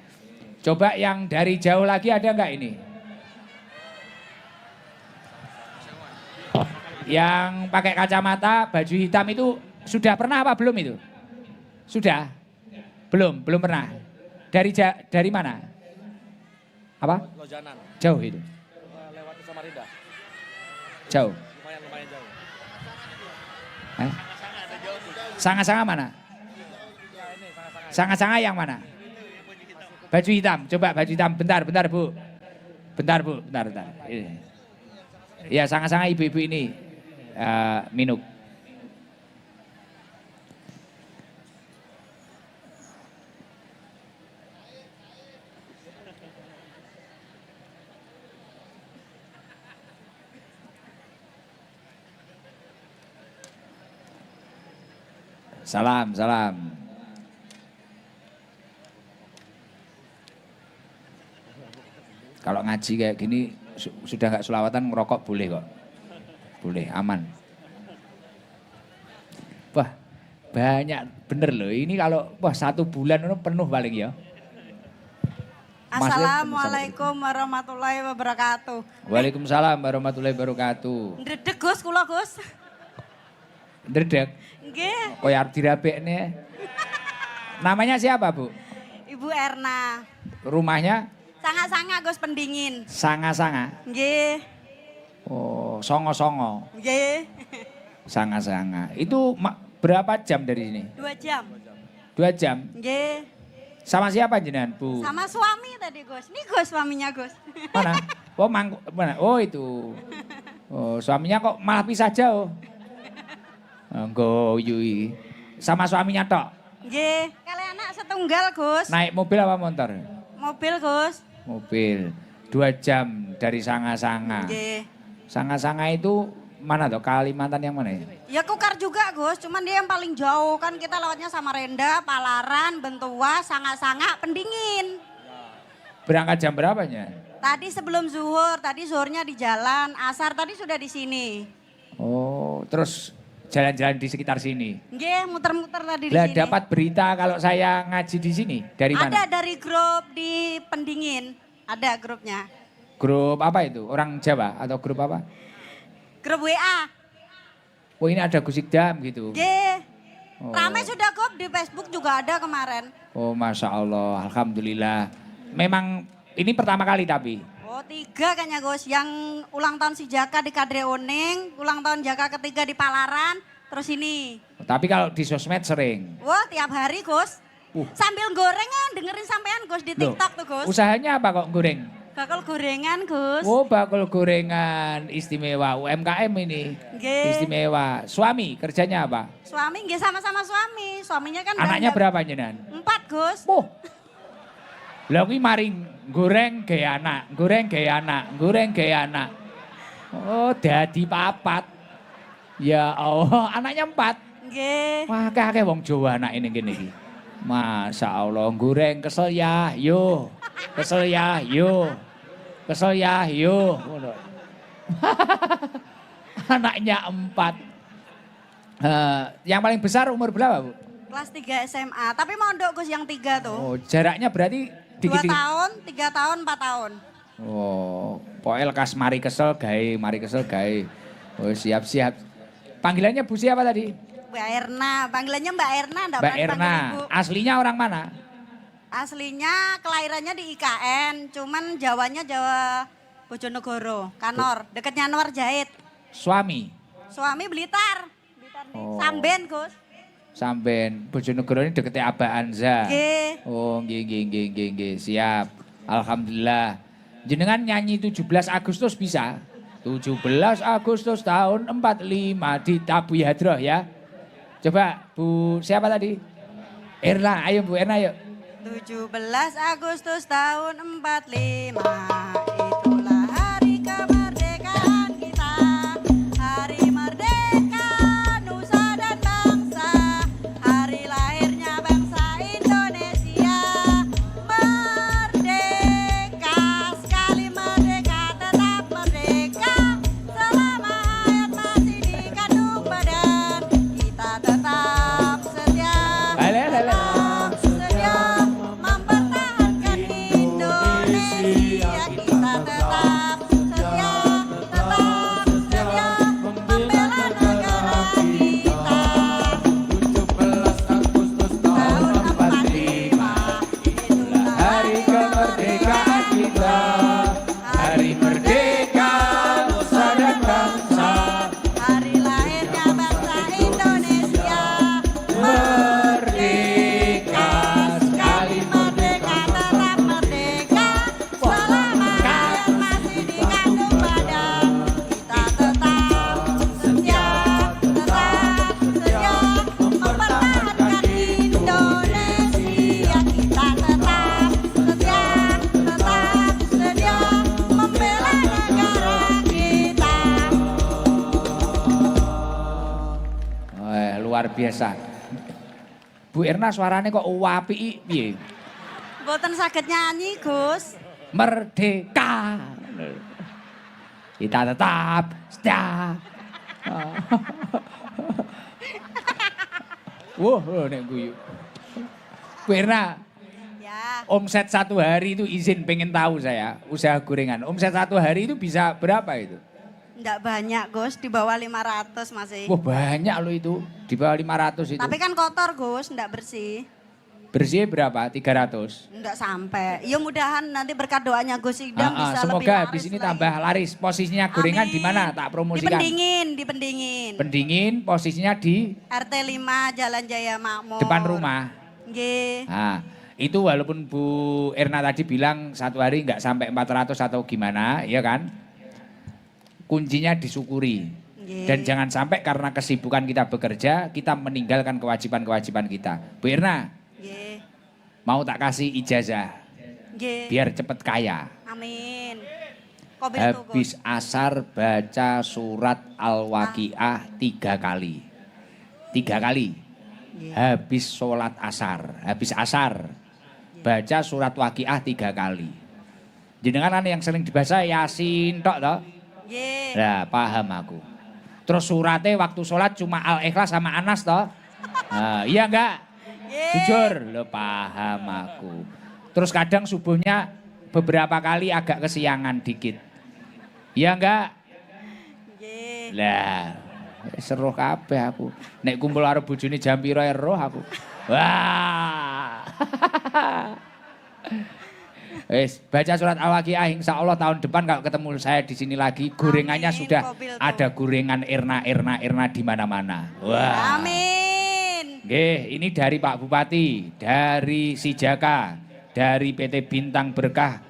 Coba yang dari jauh lagi ada enggak ini? Yang pakai kacamata, baju hitam itu sudah pernah apa belum itu? Sudah? Belum pernah. Dari mana? Apa? Lojanan. Jauh itu. Lewati Samarinda. Jauh. Lumayan jauh. Hah? Sanga-sanga mana? Sanga-sanga yang mana? Baju hitam. Coba baju hitam. Bentar Bu. Bentar. Ini. Ya sanga-sanga ibu-ibu ini. Minuk. Salam. Kalau ngaji kayak gini sudah nggak selawatan ngerokok boleh kok. Boleh, aman. Wah, banyak bener loh. Ini kalau 1 bulan itu penuh paling ya. Assalamualaikum warahmatullahi wabarakatuh. Waalaikumsalam warahmatullahi wabarakatuh. Ndredeg Gus, kula Gus. Ndredeg. Nggih, Koyo arep dirabekne. Namanya siapa, Bu? Ibu Erna. Rumahnya Sanga-sanga Gus pendingin. Sanga-sanga. Nggih, Oh, songo-songo. nggih. Sanga-sanga. Itu berapa jam dari sini? 2 jam. 2 jam. Nggih. Sama siapa jenengan, Bu? Sama suami tadi Gus. Nih Gus suaminya Gus. Mana? Oh, mana? Oh, itu. Oh, suaminya kok malah pisah jauh. Engko yui. Sama suaminya tok. Nggih. Kalian anak setunggal Gus. Naik mobil apa motor? Mobil Gus. Mobil. 2 jam dari Sanga-sanga. Nggih. Sanga-sanga itu mana tuh? Kalimantan yang mana ya? Ya Kukar juga Gus, cuman dia yang paling jauh kan kita lewatnya Samarinda, Palaran, Bentua, Sanga-sanga, Pendingin. Berangkat jam berapanya? Tadi sebelum zuhur, tadi zuhurnya di jalan, asar tadi sudah di sini. Oh, terus jalan-jalan di sekitar sini. Nggih, muter-muter tadi di Lah sini. dapat berita kalau saya ngaji di sini dari mana? Ada dari grup di Pendingin, ada grupnya. Grup apa itu? Orang Jawa atau grup apa? Grup WA. Oh ini ada Gusikdam gitu. Nggih. Oh. Ramai sudah grup di Facebook juga ada kemarin. Oh Masya Allah, Alhamdulillah. Memang ini pertama kali tapi? Oh 3 kayaknya Gus, yang ulang tahun si Jaka di Kadre Oning, ulang tahun Jaka ketiga di Palaran, terus ini. Tapi kalau di sosmed sering. Wah tiap hari Gus. Sambil gorengan dengerin sampean Gus di Loh, TikTok tuh Gus. usahanya apa kok goreng? Bakal gorengan Gus. Oh bakul gorengan istimewa, UMKM ini. Nggih. Istimewa. Suami kerjanya apa? Suami nggih sama-sama suami. Suaminya kan Anaknya banyak. berapa jenengan? 4 Gus. Oh. Lah kuwi maring goreng gaya anak, goreng gaya anak, goreng gaya anak. Oh, dadi 4. Ya Allah, anaknya 4. Nggih. Wah, akeh wong Jawa anak ini gini iki. Masya Allah, goreng kesel ya, yo. Kesel ya, yo. Kesel ya, yo. Ngono. Anaknya 4. Yang paling besar umur berapa, Bu? Kelas 3 SMA. Tapi mondok Gus yang 3 tuh. Oh, jaraknya berarti 2 dikit-dikit. tahun, 3 tahun, 4 tahun. Oh, pokoknya lekas mari kesel gawe. Oh, siap-siap. Panggilannya Bu siapa tadi? Mbak Erna, panggilannya Mbak Erna, enggak Mbak berani Erna. panggil Ibu. Aslinya orang mana? Aslinya kelahirannya di IKN, cuman Jawanya Jawa Bojonegoro, Kanor, deketnya Anwar Jahit. Suami. Suami Blitar. Blitar nih. Oh. Samben, Gus. Samben Bojonegoro ini deketnya Abah Anza. Nggih. Oh, nggih. Siap. Alhamdulillah. Jenengan nyanyi 17 Agustus bisa? 17 Agustus tahun 45 di Tabu Hadroh ya. Coba Bu siapa tadi? Erna, ayo Bu Erna yuk. 17 Agustus tahun 45, itulah hari kemerdekaan kita. Hari merdeka nusa dan bangsa, hari lahirnya bangsa Indonesia. Merdeka, sekali merdeka tetap merdeka. Selama hayat masih di kandung badan, kita tetap setia. Tetap setia mempertahankan Indonesia. Kita tetap setia membela negara kita. 17 Agustus tahun 45 itulah hari kemerdekaan kita. Hari merdeka nusa dan bangsa. Hari lahirnya bangsa Indonesia. Merdeka, Sekali merdeka tetap merdeka. Selama hayat masih di kandung badan, kita tetap setia mempertahankan Indonesia. Kita tetap setia membela negara kita. Luar biasa. Bu Erna suaranya kok apik piye? Mboten saged nyanyi, Gus. Merdeka. Kita tetap setia. Wah, nek guyu. Bu Erna, Ya, omset 1 hari itu izin pengen tahu saya, usaha gorengan. Omset 1 hari itu bisa berapa itu? Enggak banyak Gus, di bawah 500 masih. Wah banyak loh itu, di bawah 500 itu. Tapi kan kotor Gus, enggak bersih. Bersih berapa? 300. Enggak sampai. Ya mudahan nanti berkat doanya Gus Idam bisa lebih semoga laris habis ini lagi. tambah laris. Posisinya gorengan di Amin. mana? Tak promosikan. Dipendingin. Pendingin, posisinya di RT 5 Jalan Jaya Makmur. depan rumah. Nggih. Nah, itu walaupun Bu Erna tadi bilang satu hari nggak sampai 400 atau gimana, ya kan? Kuncinya disyukuri. Nggih. Dan jangan sampai karena kesibukan kita bekerja, kita meninggalkan kewajiban-kewajiban kita. Bu Erna, Nggih. mau tak kasih ijazah Nggih. biar cepet kaya. Amin. Kobil tuh, Gus. Habis asar baca surat Al-Waqiah 3 kali. 3 kali. Nggih. Habis sholat asar. Habis asar. Baca surat Waqiah 3 kali. Jenengan yang sering dibaca Yasin tok toh? Nggih. Nah, paham aku. Terus suratnya waktu sholat cuma Al-Ikhlas sama Anas toh? Nah, iya enggak? Nggih. Jujur, lo paham aku. Terus kadang subuhnya beberapa kali agak kesiangan dikit. Iya enggak? Nggih. Lah, seru kabeh aku. Nek kumpul karo bojone jam piro roh aku. Wah. Wes, baca surat Al-Waqiah insyaallah tahun depan kalau ketemu saya di sini lagi gorengannya Amin, sudah Kobil tuh. ada gorengan Erna di mana-mana. Wah. Amin. Nggih, ini dari Pak Bupati, dari Sijaka, dari PT Bintang Berkah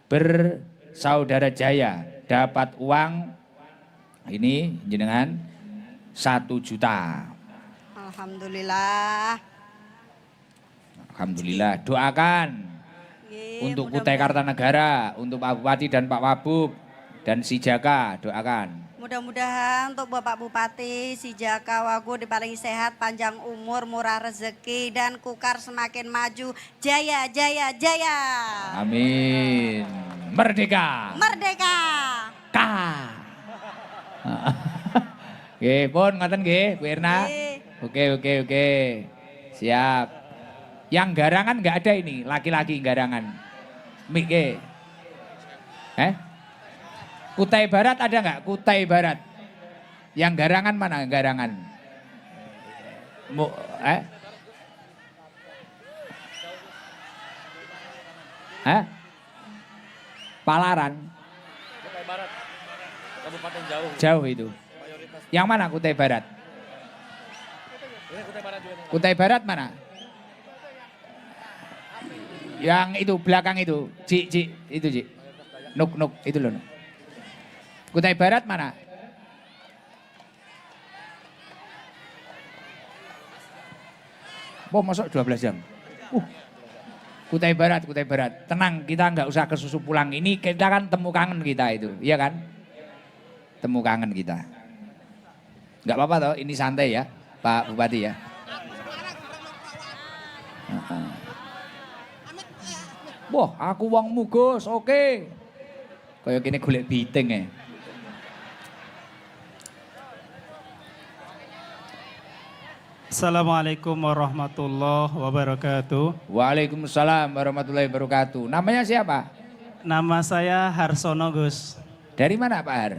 Bersaudara Jaya dapat uang ini jenengan 1 juta. Alhamdulillah. Alhamdulillah. Doakan Nggih, untuk mudah-mudahan- Kutai Kartanegara, untuk Pak Bupati dan Pak Wabub dan Sijaka, doakan. Mudah-mudahan untuk Bapak Bupati, si Jaka Wagu diparingi sehat, panjang umur, murah rezeki, dan Kukar semakin maju. Jaya, jaya, jaya. Amin. Merdeka. Merdeka. K. Nggih, pun ngoten nggih, Bu Erna. Nggih. Oke. Siap. Yang garangan nggak ada ini, laki-laki garangan. Mik Kutai Barat ada nggak? Kutai Barat. Yang garangan mana garangan? Palaran. Kutai Barat. Kabupaten jauh. Jauh itu. Mayoritas. Yang mana Kutai Barat? Ini Kutai Barat juga nih. Kutai Barat mana? Yang itu belakang itu, Ci, itu Ci. Nuk, itu loh. Nuk. Kutai Barat mana? Oh, masuk 12 jam. Kutai Barat. Tenang, kita nggak usah ke susu pulang. Ini kita kan temu kangen kita itu, iya kan? Temu kangen kita. Nggak apa-apa toh, ini santai ya, Pak Bupati ya. Wah, aku wong mugus, oke. Kayak gini golek biting ya. Assalamualaikum warahmatullahi wabarakatuh. Waalaikumsalam warahmatullahi wabarakatuh. Namanya siapa? Nama saya Harsono Gus. Dari mana Pak Har?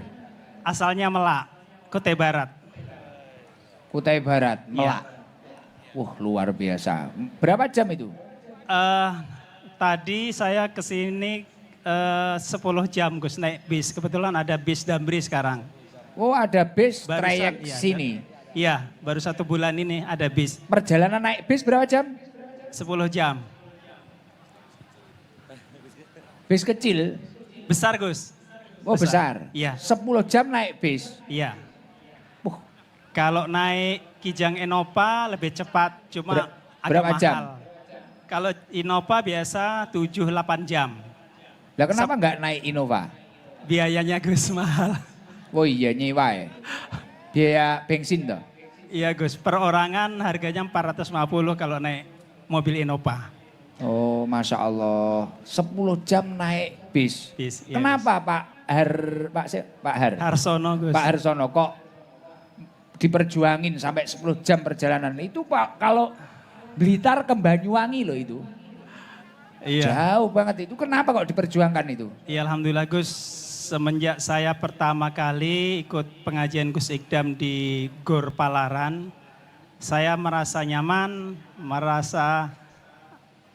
Asalnya Melak, Kutai Barat. Kutai Barat, Iya. Melak. Wah luar biasa. Berapa jam itu? Tadi saya kesini 10 jam Gus naik bis. Kebetulan ada bis Damri sekarang. Oh ada bis Barusan, trayek iya, sini. Iya, baru 1 bulan ini ada bis. Perjalanan naik bis berapa jam? 10 jam. Bis kecil? Besar Gus. Oh besar? Iya. 10 jam naik bis? Iya. Wah, Kalau naik Kijang Innova lebih cepat, cuma agak berapa mahal. jam? Kalau Innova biasa 7-8 jam. lah kenapa nggak naik Innova? Biayanya Gus mahal. Oh iya nyewa ya? Biaya bensin toh? Iya Gus, perorangan harganya 450 kalau naik mobil Innova. Oh Masya Allah, 10 jam naik bis. Bis, iya, Kenapa Pak Har? Harsono Gus. Pak Harsono kok diperjuangin sampai 10 jam perjalanan itu Pak, kalau Blitar ke Banyuwangi loh itu. Iya. Jauh banget itu, kenapa kok diperjuangkan itu? Iya Alhamdulillah Gus, semenjak saya pertama kali ikut pengajian Gus Ikdam di Gor Palaran, saya merasa nyaman, merasa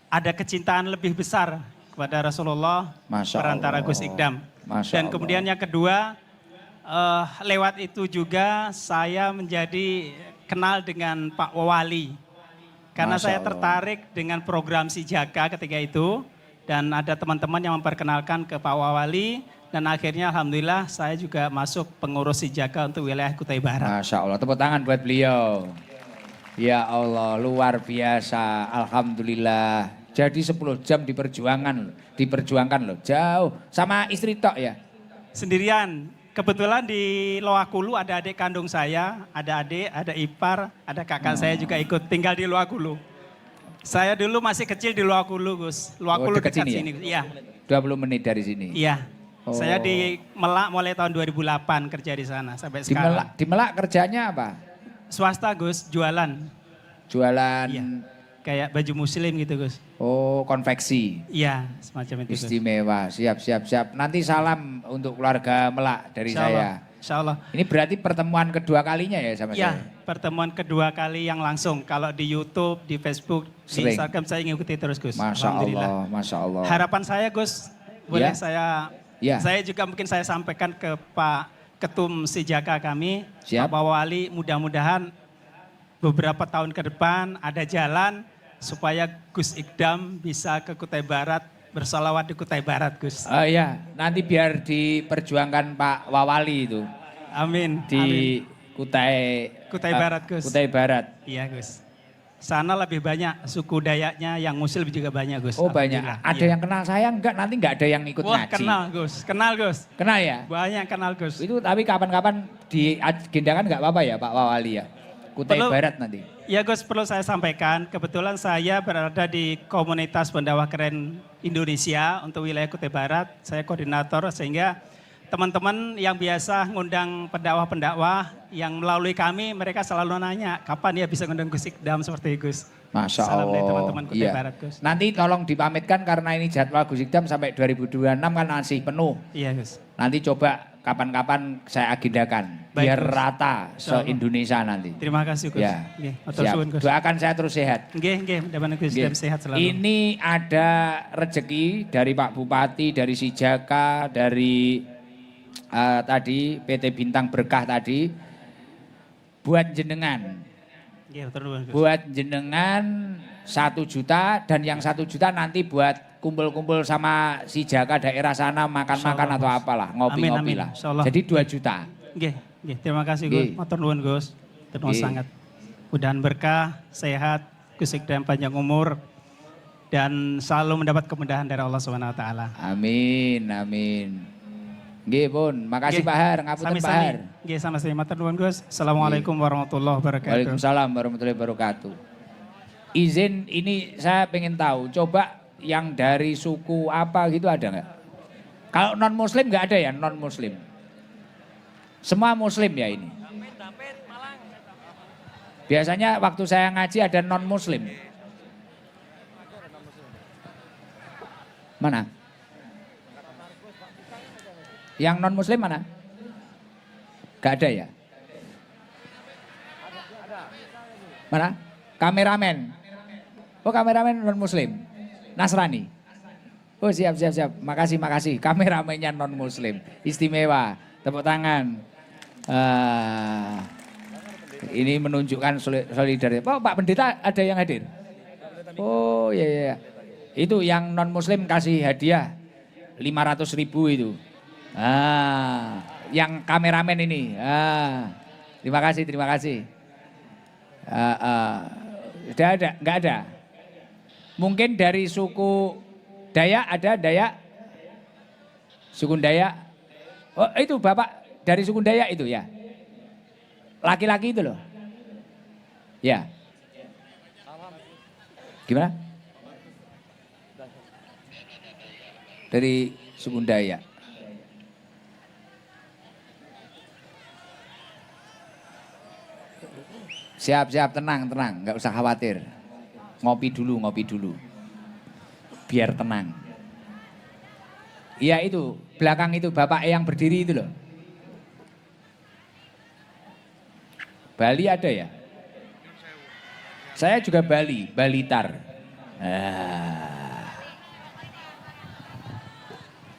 ada kecintaan lebih besar kepada Rasulullah Masya perantara Allah. Gus Ikdam. Masya Dan Allah. kemudian yang kedua, lewat itu juga saya menjadi kenal dengan Pak Wali. Karena Masya saya Allah. tertarik dengan program Si Jaka ketika itu. Dan ada teman-teman yang memperkenalkan ke Pak Wali. Dan akhirnya alhamdulillah saya juga masuk pengurus Si Jaka untuk wilayah Kutai Barat. Masya Allah, tepuk tangan buat beliau. Ya Allah, luar biasa, alhamdulillah. Jadi 10 jam diperjuangkan loh, jauh. Sama istri tok ya? Sendirian. Kebetulan di Loakulu ada adik kandung saya, ada adik, ada ipar, ada kakak saya juga ikut tinggal di Loakulu. Saya dulu masih kecil di Loakulu, Gus. Loakulu dekat dekat sini sini. Iya. 20 menit dari sini. Iya. Oh. Saya di Melak mulai tahun 2008 kerja di sana sampai Di sekarang. Melak, di Melak kerjanya apa? Swasta, Gus, jualan. Jualan, Iya. Kayak baju muslim gitu, Gus. oh konveksi. Iya, semacam itu, Gus. Istimewa, siap. Nanti salam untuk keluarga Melak dari Insya Allah. saya. Insya Allah. Ini berarti pertemuan kedua kalinya ya sama Ya, saya? pertemuan kedua kali yang langsung. Kalau di YouTube, di Facebook, Sering. di Instagram saya ngikuti terus, Gus. Masya Alhamdulillah. Allah, Masya Allah. Harapan saya, Gus, boleh Ya. Ya. saya juga mungkin saya sampaikan ke Pak Ketum Si Jaka kami, Siap. Pak Wali, mudah-mudahan beberapa tahun ke depan ada jalan supaya Gus Ikdam bisa ke Kutai Barat, bersolawat di Kutai Barat, Gus. Oh iya, nanti biar diperjuangkan Pak Wawali itu Amin. di Amin. Kutai Barat, Gus. Kutai Barat. Iya, Gus. Sana lebih banyak suku Dayaknya, yang Muslim juga banyak, Gus. Oh banyak. Alhamdulillah. Ada Iya. yang kenal saya enggak? Nanti enggak ada yang ikut Wah, ngaji. kenal, Gus. Kenal, Gus. Kenal ya? Banyak kenal, Gus. Itu tapi kapan-kapan diagendakan enggak apa-apa ya Pak Wawali ya? Kutai Perlu. Barat nanti. Ya, Gus, perlu saya sampaikan, kebetulan saya berada di komunitas pendakwah keren Indonesia untuk wilayah Kutai Barat. Saya koordinator, sehingga teman-teman yang biasa ngundang pendakwah-pendakwah yang melalui kami, mereka selalu nanya, kapan ya bisa ngundang Gus Ikdam seperti Gus. Masya Salam dari Allah. teman-teman Kutai Iya. Barat, Gus. Nanti tolong dipamitkan karena ini jadwal Gus Ikdam sampai 2026 kan masih penuh. Iya, Gus. Nanti coba kapan-kapan saya agendakan. Baik, Biar Gus. rata Insya Allah. se-Indonesia nanti. Terima kasih, Gus. Ya. Nggih, matur Siap. suwun, Gus. Doakan saya terus sehat. Nggih, mudah-mudahan Gus Ikdam Nggih. sehat selalu. Ini ada rezeki dari Pak Bupati, dari Si Jaka, dari tadi PT Bintang Berkah tadi. Buat jenengan. Nggih, matur nuwun, Gus. Buat jenengan 1 juta dan yang 1 juta nanti buat kumpul-kumpul sama Si Jaka daerah sana makan-makan Insya atau Allah, apalah, Amin, ngopi-ngopi amin. lah. Insya Allah. Jadi 2 juta. Nggih, terima kasih, Gus. Nggih. Matur nuwun, Gus. Terima Nggih. sangat. Mudahan berkah, sehat, Gus Ikdam panjang umur dan selalu mendapat kemudahan dari Allah Subhanahu wa taala. Amin, amin. Nggih pun, makasih Nggih. Pak Har, ngapunten Pak Har. Nggih, sama-sama. Matur nuwun, Gus. Assalamualaikum warahmatullahi wabarakatuh. Waalaikumsalam warahmatullahi wabarakatuh. Izin ini saya pengen tahu, coba yang dari suku apa gitu ada nggak? Kalau non muslim nggak ada ya, non muslim. Semua muslim ya ini. Biasanya waktu saya ngaji ada non muslim. Mana? Yang non muslim mana? Gak ada ya? Mana? Kameramen. Oh kameramen non muslim. Nasrani. Oh siap. Makasih. Kameramennya non muslim. Istimewa. Tepuk tangan. Ini menunjukkan solidaritas. Oh Pak Pendeta ada yang hadir? Oh iya. Itu yang non muslim kasih hadiah 500.000 itu. Yang kameramen ini. Terima kasih. Sudah ada? Enggak ada? Mungkin dari suku Dayak ada Dayak? Suku Dayak? Oh itu Bapak dari suku Dayak itu ya? Laki-laki itu loh? Ya. Gimana? Dari suku Dayak. Siap, tenang, nggak usah khawatir. Ngopi dulu. Biar tenang. Iya itu, belakang itu bapak yang berdiri itu loh. Bali ada ya? Saya juga Bali, Balitar.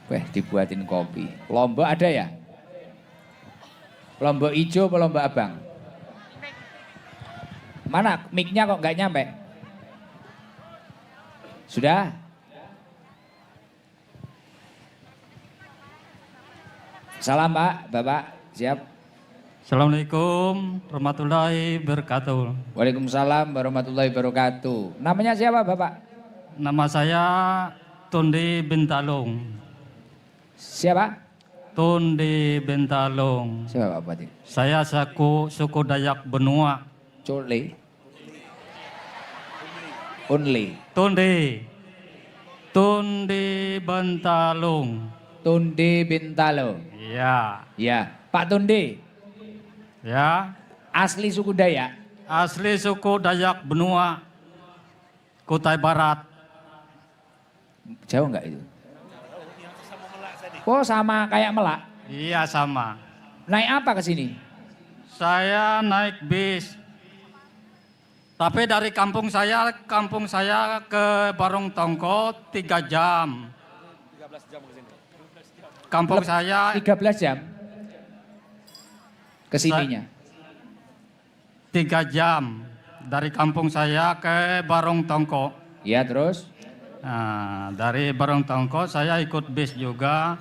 Weh, dibuatin kopi. Lombok ada ya? Lombok hijau apa lombok abang? Mana mic-nya kok nggak nyampe? Sudah? Salam Pak, Bapak, siap? Assalamualaikum warahmatullahi wabarakatuh. Waalaikumsalam warahmatullahi wabarakatuh. Namanya siapa Bapak? Nama saya Tundi Bintalong. Siapa? Tundi Bintalong. Siapa Bapak tadi? Saya suku Dayak Benua. Cole. Only. Tundi Bintalong. Tunde Bintalo. Ya, Ya, Pak Tunde. ya. Asli suku Dayak. Asli suku Dayak Benua, Kutai Barat. Jauh nggak itu? Oh sama kayak Melak. Iya sama. Naik apa ke sini? Saya naik bis. Tapi dari kampung saya ke Barong Tongko 3 jam. 13 jam ke sini. Kampung saya 13 jam. Kesininya. 3 jam. Dari kampung saya ke Barong Tongko. Ya terus? Nah, dari Barong Tongko saya ikut bis juga.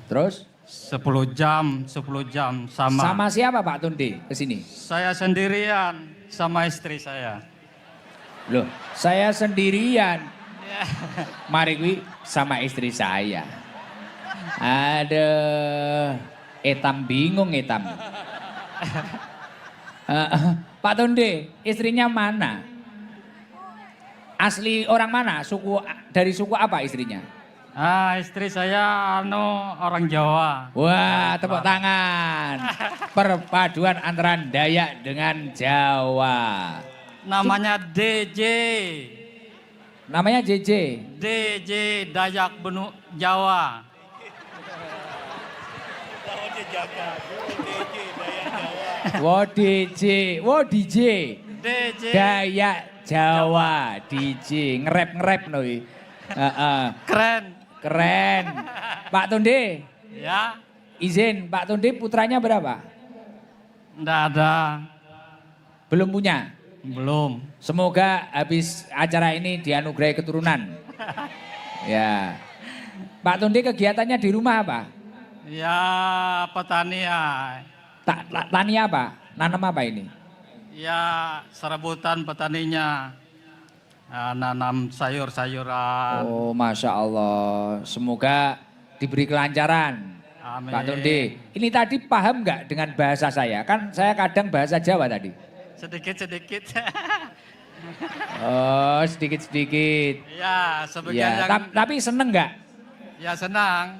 Terus? 10 jam sama. Sama siapa Pak Tunde ke sini? Saya sendirian sama istri saya. Loh, saya sendirian. Mari gue sama istri saya. Aduh, etam bingung etam. Pak Tunde, istrinya mana? Asli orang mana? Dari suku apa istrinya? Istri saya orang Jawa. Wah, tepuk tangan. Perpaduan antara Dayak dengan Jawa. Namanya DJ. Namanya JJ. DJ Dayak Jawa. Wo DJ. Wo DJ. DJ. Dayak Jawa. DJ. Ngerep no. Keren. Keren. Pak Tunde, Ya, izin Pak Tunde putranya berapa? enggak ada. Belum punya. Belum. Semoga habis acara ini dianugerahi keturunan. Ya. Pak Tunde kegiatannya di rumah apa? Ya, petani ya. Tani apa? Nanam apa ini? Ya, serabutan petaninya. Nanam sayur-sayuran. Oh, Masya Allah. Semoga diberi kelancaran. Amin. Pak Tunde, ini tadi paham nggak dengan bahasa saya? Kan saya kadang bahasa Jawa tadi. Sedikit-sedikit. Oh, sedikit-sedikit. Ya, sebagian Ya, yang... tapi seneng nggak? Ya, senang.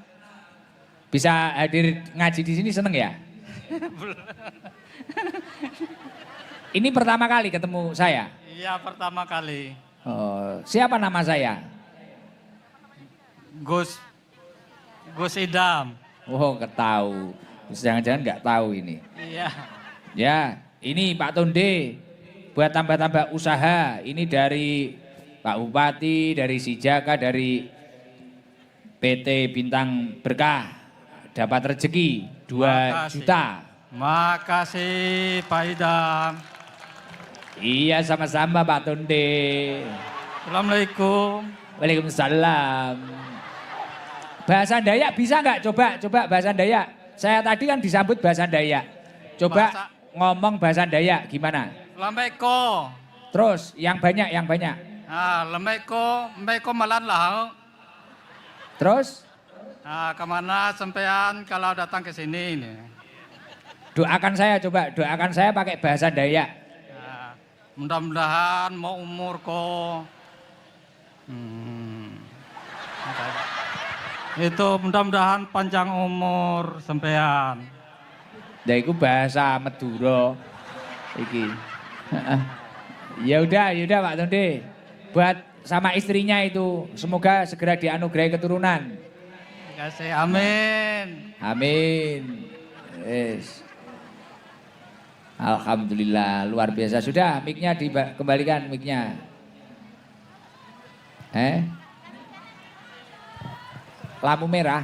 Bisa hadir ngaji di sini seneng ya? Ini pertama kali ketemu saya. Iya, pertama kali. Oh, siapa nama saya? Gus Idam. Oh, ketahu. Jangan-jangan nggak tahu ini. Iya. Ya, ini Pak Tunde. Buat tambah-tambah usaha. Ini dari Pak Bupati, dari Sijaka, dari PT Bintang Berkah. Dapat rezeki 2 Makasih. juta. Makasih Pak Idam. Iya, sama-sama Pak Tunde. Assalamualaikum. Waalaikumsalam. Bahasa Dayak bisa nggak? Coba bahasa Dayak. Saya tadi kan disambut bahasa Dayak. Coba ngomong bahasa Dayak gimana? Lembeko. Terus yang banyak. Lembeko malan lah. Terus Kemana sampean kalau datang ke sini ini? doakan saya pakai bahasa Dayak. Mudah-mudahan mau umur ko. Itu mudah-mudahan panjang umur sampean. Iku bahasa Madura iki. Ya udah Pak Tunde. Buat sama istrinya itu. Semoga segera dianugerahi keturunan. Terima kasih, amin. Amin. Yes. Alhamdulillah, luar biasa. Sudah, mic-nya dikembalikan mic-nya. Lampu merah.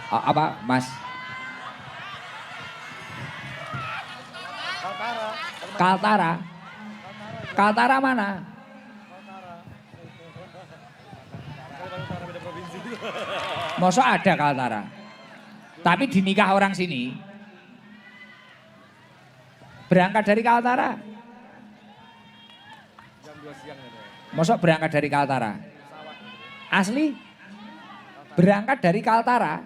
Oh, apa, Mas? Kaltara. Kaltara mana? Masa ada Kaltara? Tapi dinikah orang sini. Berangkat dari Kaltara. Masa berangkat dari Kaltara? Asli? Berangkat dari Kaltara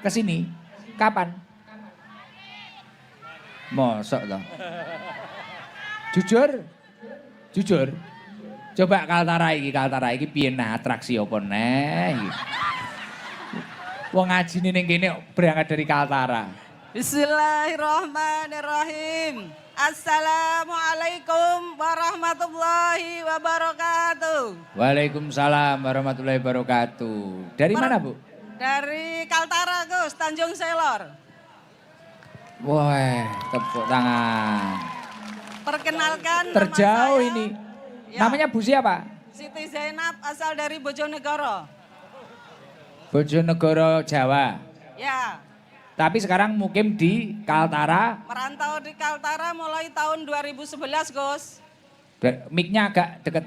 ke sini. Kapan? Mosok toh. Jujur? Jujur? Coba Kaltara iki piye nah atraksi apa neh iki. Wong ngajine ning kene berangkat dari Kaltara. Bismillahirrahmanirrahim. Assalamualaikum warahmatullahi wabarakatuh. Waalaikumsalam warahmatullahi wabarakatuh. Dari mana, Bu? Dari Kaltara, Gus, Tanjung Selor. Wah, tepuk tangan. Perkenalkan Terjauh nama saya, ini. Ya. Namanya Bu siapa? Siti Zainab, asal dari Bojonegoro. Bojonegoro, Jawa. Ya, Tapi sekarang mukim di Kaltara. merantau di Kaltara mulai tahun 2011, Gus. Mic-nya agak deket.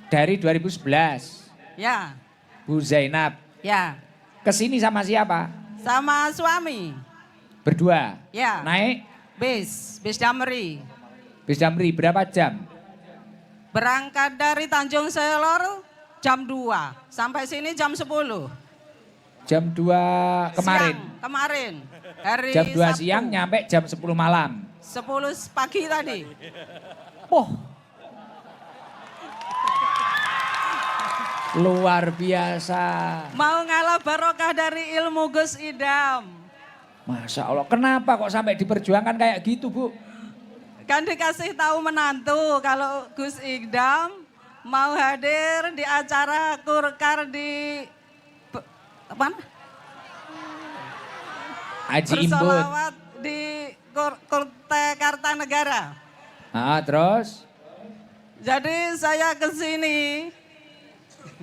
Dari 2011. Ya, Bu Zainab. ya. Kesini sama siapa? Sama suami. Berdua. Ya. Naik Bis Damri. bis Damri berapa jam? Berangkat dari Tanjung Selor jam 2, sampai sini jam 10. Jam 2 kemarin. Siang, kemarin. Hari Jam 2 Sabtu. siang nyampe jam 10 malam. 10 pagi tadi. Oh. Luar biasa. Mau ngalah barokah dari ilmu Gus Idam. Masya Allah, kenapa kok sampai diperjuangkan kayak gitu, Bu? Kan dikasih tahu menantu kalau Gus Idam mau hadir di acara kurkar di apa? Haji Imbut. Bersolawat di Kurte Kartanegara. Terus? Jadi saya ke sini.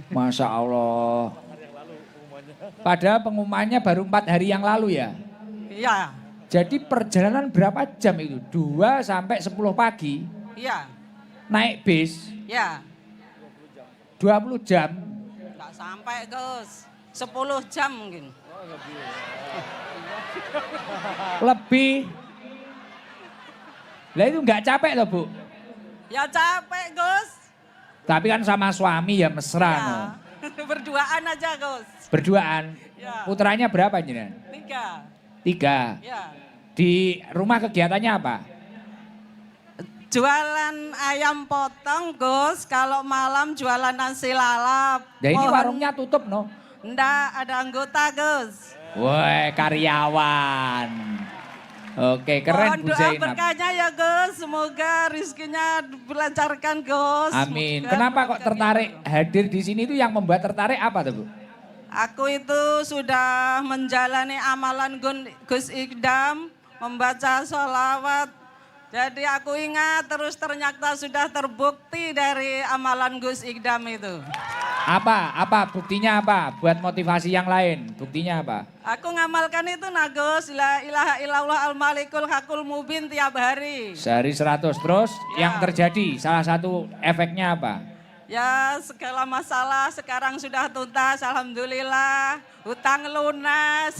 Masya Allah. Padahal pengumumannya baru 4 hari yang lalu ya? Iya, Jadi perjalanan berapa jam itu? 2 sampai 10 pagi iya, naik bis iya. 20 jam. Nggak sampai Gus, 10 jam mungkin. Lebih. Lah itu nggak capek loh, Bu? Ya capek Gus. Tapi kan sama suami ya mesra Ya. no. Berduaan aja Gus. Berduaan. Ya. Putranya berapa jenengan? 3. 3. Ya. Di rumah kegiatannya apa? Jualan ayam potong Gus, kalau malam jualan nasi lalap. Ya ini Mohon- warungnya tutup no. Nggak, ada anggota Gus. Woi karyawan. Oke keren Mohon Bu doa Zainab. berkahnya ya Gus, semoga rizkinya dilancarkan Gus. Amin. Semoga Kenapa kok berkahnya. tertarik hadir di sini itu yang membuat tertarik apa tuh Bu? Aku itu sudah menjalani amalan Gus Idam, membaca sholawat. Jadi aku ingat terus ternyata sudah terbukti dari amalan Gus Idam itu. Apa buktinya apa? Buat motivasi yang lain. Buktinya apa? Aku ngamalkan itu nah Gus, la ilaha illallah al-malikul hakul mubin tiap hari. Sehari 100 terus Ya. yang terjadi salah satu efeknya apa? Ya segala masalah sekarang sudah tuntas, alhamdulillah. Hutang lunas.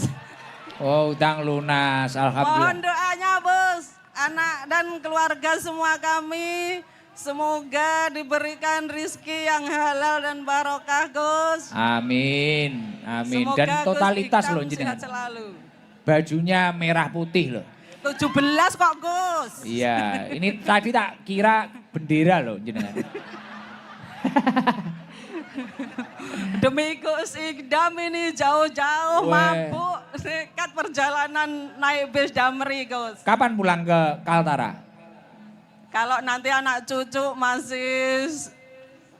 Oh utang lunas, Mohon alhamdulillah. doanya Bos, anak dan keluarga semua kami. Semoga diberikan rizki yang halal dan barokah Gus. Amin, amin. Semoga Dan Gus totalitas Idam loh sehat jenengan. selalu. Bajunya merah putih loh. 17 kok Gus. Iya, ini tadi tak kira bendera loh jenengan. Demi Gus Idam ini jauh-jauh Weh. mampu nekat perjalanan naik bis Damri Gus. Kapan pulang ke Kaltara? Kalau nanti anak cucu masih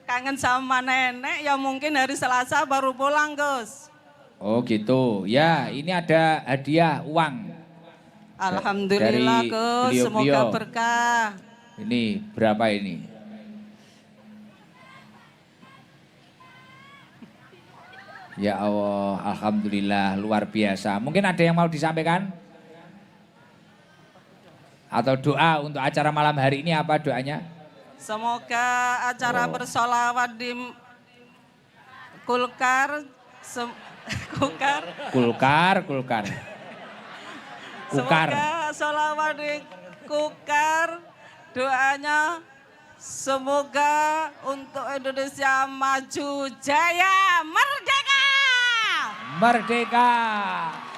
kangen sama nenek, ya mungkin hari Selasa baru pulang, Gus. Oh gitu. Ya, ini ada hadiah uang. Alhamdulillah, dari Gus. beliau-beliau. Semoga berkah. Ini berapa ini? Ya Allah, alhamdulillah luar biasa. Mungkin ada yang mau disampaikan? Atau doa untuk acara malam hari ini apa doanya? Semoga acara bersolawat di Kulkar, Kulkar. Kulkar. Semoga solawat di Kulkar, doanya semoga untuk Indonesia maju jaya merdeka. Merdeka.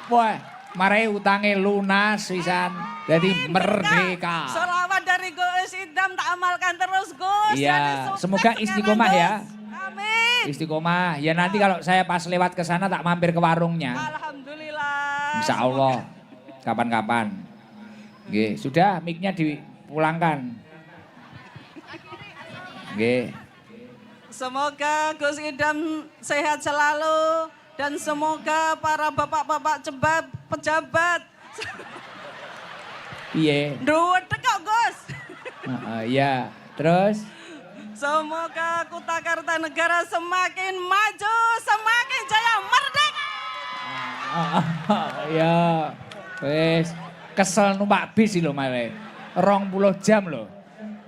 Wah, marai utangnya lunas pisan. Jadi merdeka. Solawat dari Gus Idam tak amalkan terus, Gus. Iya, Jadi sukses semoga sekarang, istiqomah Gus. ya. Amin. Istiqomah. Ya nanti kalau saya pas lewat ke sana tak mampir ke warungnya. Alhamdulillah. Insya Allah. Kapan-kapan. Nggih, sudah mic-nya dipulangkan. Nggih. Semoga Gus Idam sehat selalu dan semoga para bapak-bapak pejabat Piye? duwet kok, Gus. Iya, terus Semoga Kuta Kartanegara semakin maju, semakin jaya merdeka. ya wes kesel numpak bis lho malah 20 jam lho.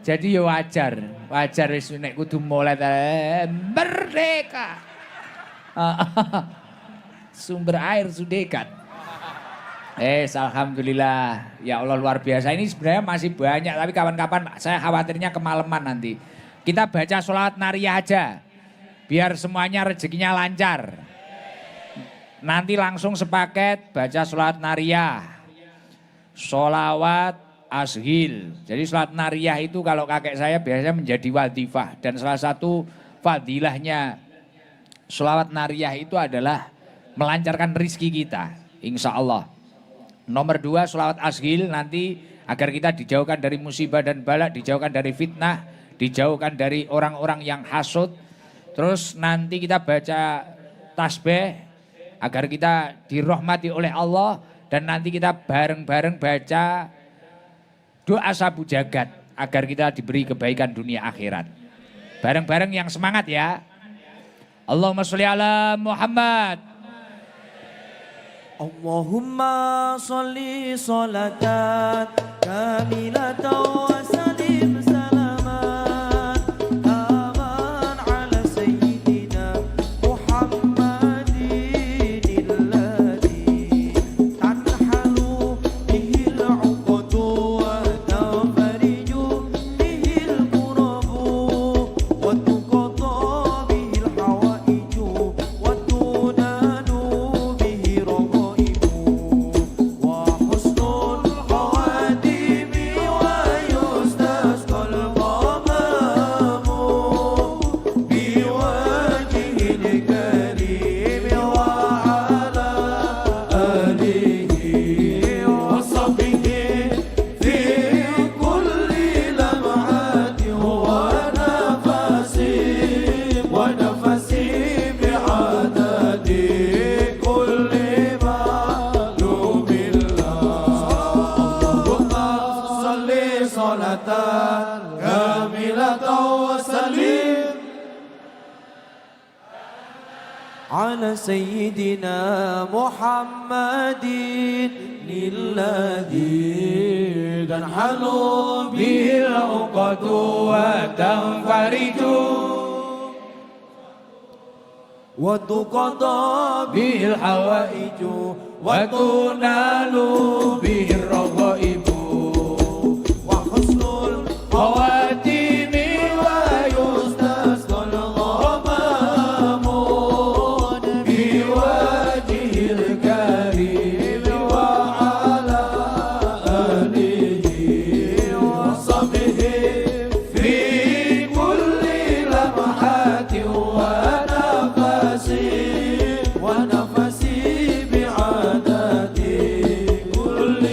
Jadi ya wajar wis nek kudu mulai merdeka. Sumber air Sudekat. Alhamdulillah. Ya Allah luar biasa. Ini sebenarnya masih banyak tapi kapan-kapan saya khawatirnya kemalaman nanti. Kita baca sholawat nariyah aja. Biar semuanya rezekinya lancar. Nanti langsung sepaket baca sholawat nariyah. Sholawat ashil. Jadi sholawat nariyah itu kalau kakek saya biasanya menjadi wadifah. Dan salah satu fadilahnya sholawat nariyah itu adalah melancarkan rizki kita. Insya Allah. Nomor 2 sholawat ashil nanti agar kita dijauhkan dari musibah dan bala, dijauhkan dari fitnah, dijauhkan dari orang-orang yang hasud. Terus nanti kita baca tasbih agar kita dirahmati oleh Allah. Dan nanti kita bareng-bareng baca doa sabu jagat agar kita diberi kebaikan dunia akhirat. Bareng-bareng yang semangat ya. Allahumma sholli ala Muhammad. Allahumma sholli sholatan kamilatan wa salim salaman aman ala sayyidina Muhammadin alladhi tanhalu bihil uqadu wa tanfariju bihil kurabu wa tuqadda bihil hawaiju wa tunanu bihi على سيدنا محمد الذي تنحل به العقد وتنفرج وتقضى به الحوائج وتنال به الرغائب وحسن الخواتيم ويستسقى الغمام بوجه الكريم وعلى آله وصحبه في كل لمحة ونفس بعدد كل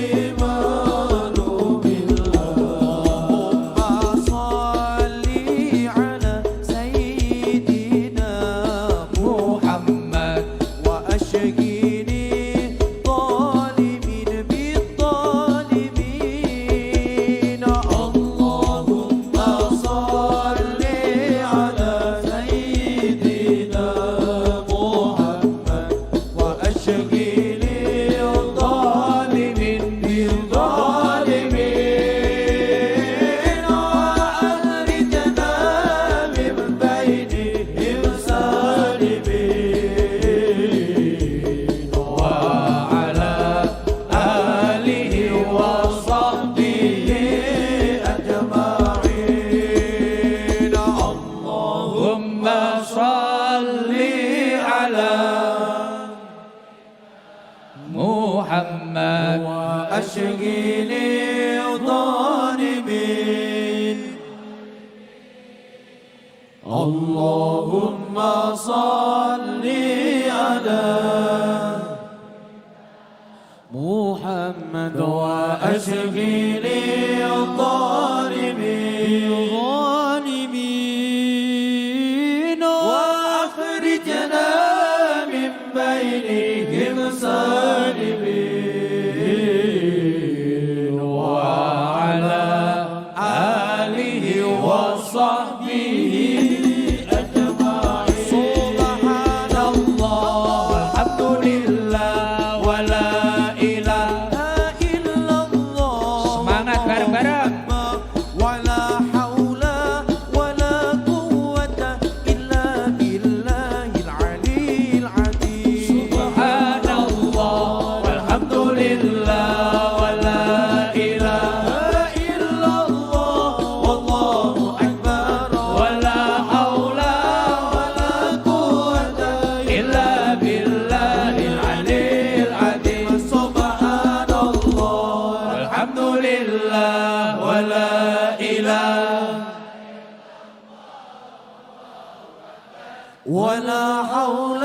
على محمد وأشغلي ظالمين اللهم صل على محمد وأشغلي الظالمين وأخرجنا من بينهم سالمين وعلى آله وصحبه أجمعين سبحان الله والحمد لله ولا إله إلا الله Semangat bareng-bareng. ولا حول ولا قوة إلا بالله العلي العظيم سبحان الله والحمد لله ولا إله إلا الله والله أكبر ولا حول ولا قوة إلا بالله العلي العظيم سبحان الله والحمد لله ولا إله ولا حول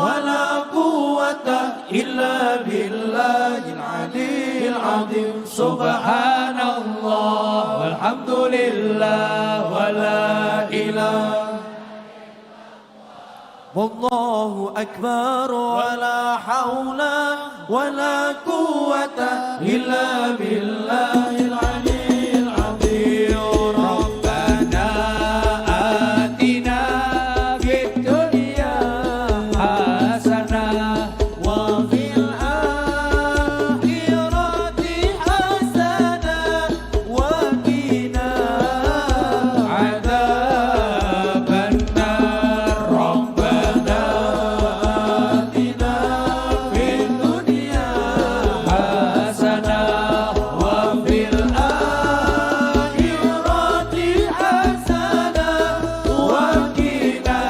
ولا قوة إلا بالله العلي العظيم سبحان الله والحمد لله ولا إله والله أكبر ولا حول ولا قوة إلا بالله العلي العظيم ربنا آتنا في الدنيا حسنة وفي الآخرة حسنة وقنا عذاب النار ربنا آتنا في الدنيا حسنة وفي الآخرة حسنة وقنا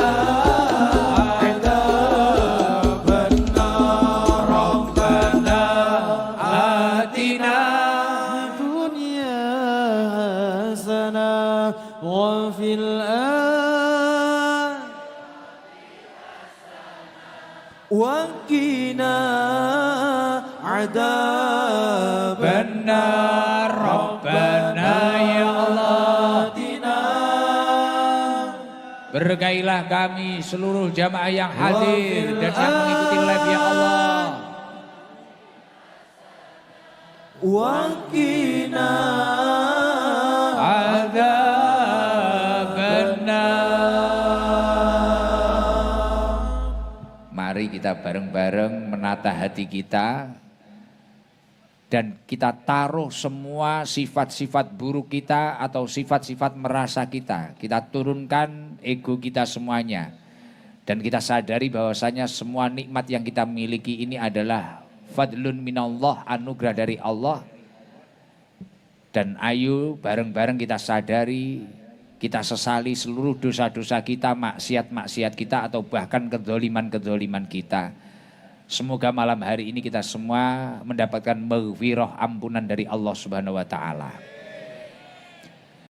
عذاب النار ربنا آتنا الدنيا حسنة وفي وقنا عذاب benar Rabbana ya Allah. Berkailah kami seluruh jamaah yang hadir dan yang mengikuti live ya Allah. وقنا Mari kita bareng-bareng menata hati kita dan kita taruh semua sifat-sifat buruk kita atau sifat-sifat merasa kita. Kita turunkan ego kita semuanya. Dan kita sadari bahwasanya semua nikmat yang kita miliki ini adalah fadlun minallah, anugerah dari Allah. Dan ayo bareng-bareng kita sadari, kita sesali seluruh dosa-dosa kita, maksiat-maksiat kita atau bahkan kedzoliman-kedzoliman kita. Semoga malam hari ini kita semua mendapatkan maghfirah, ampunan dari Allah Subhanahu wa taala.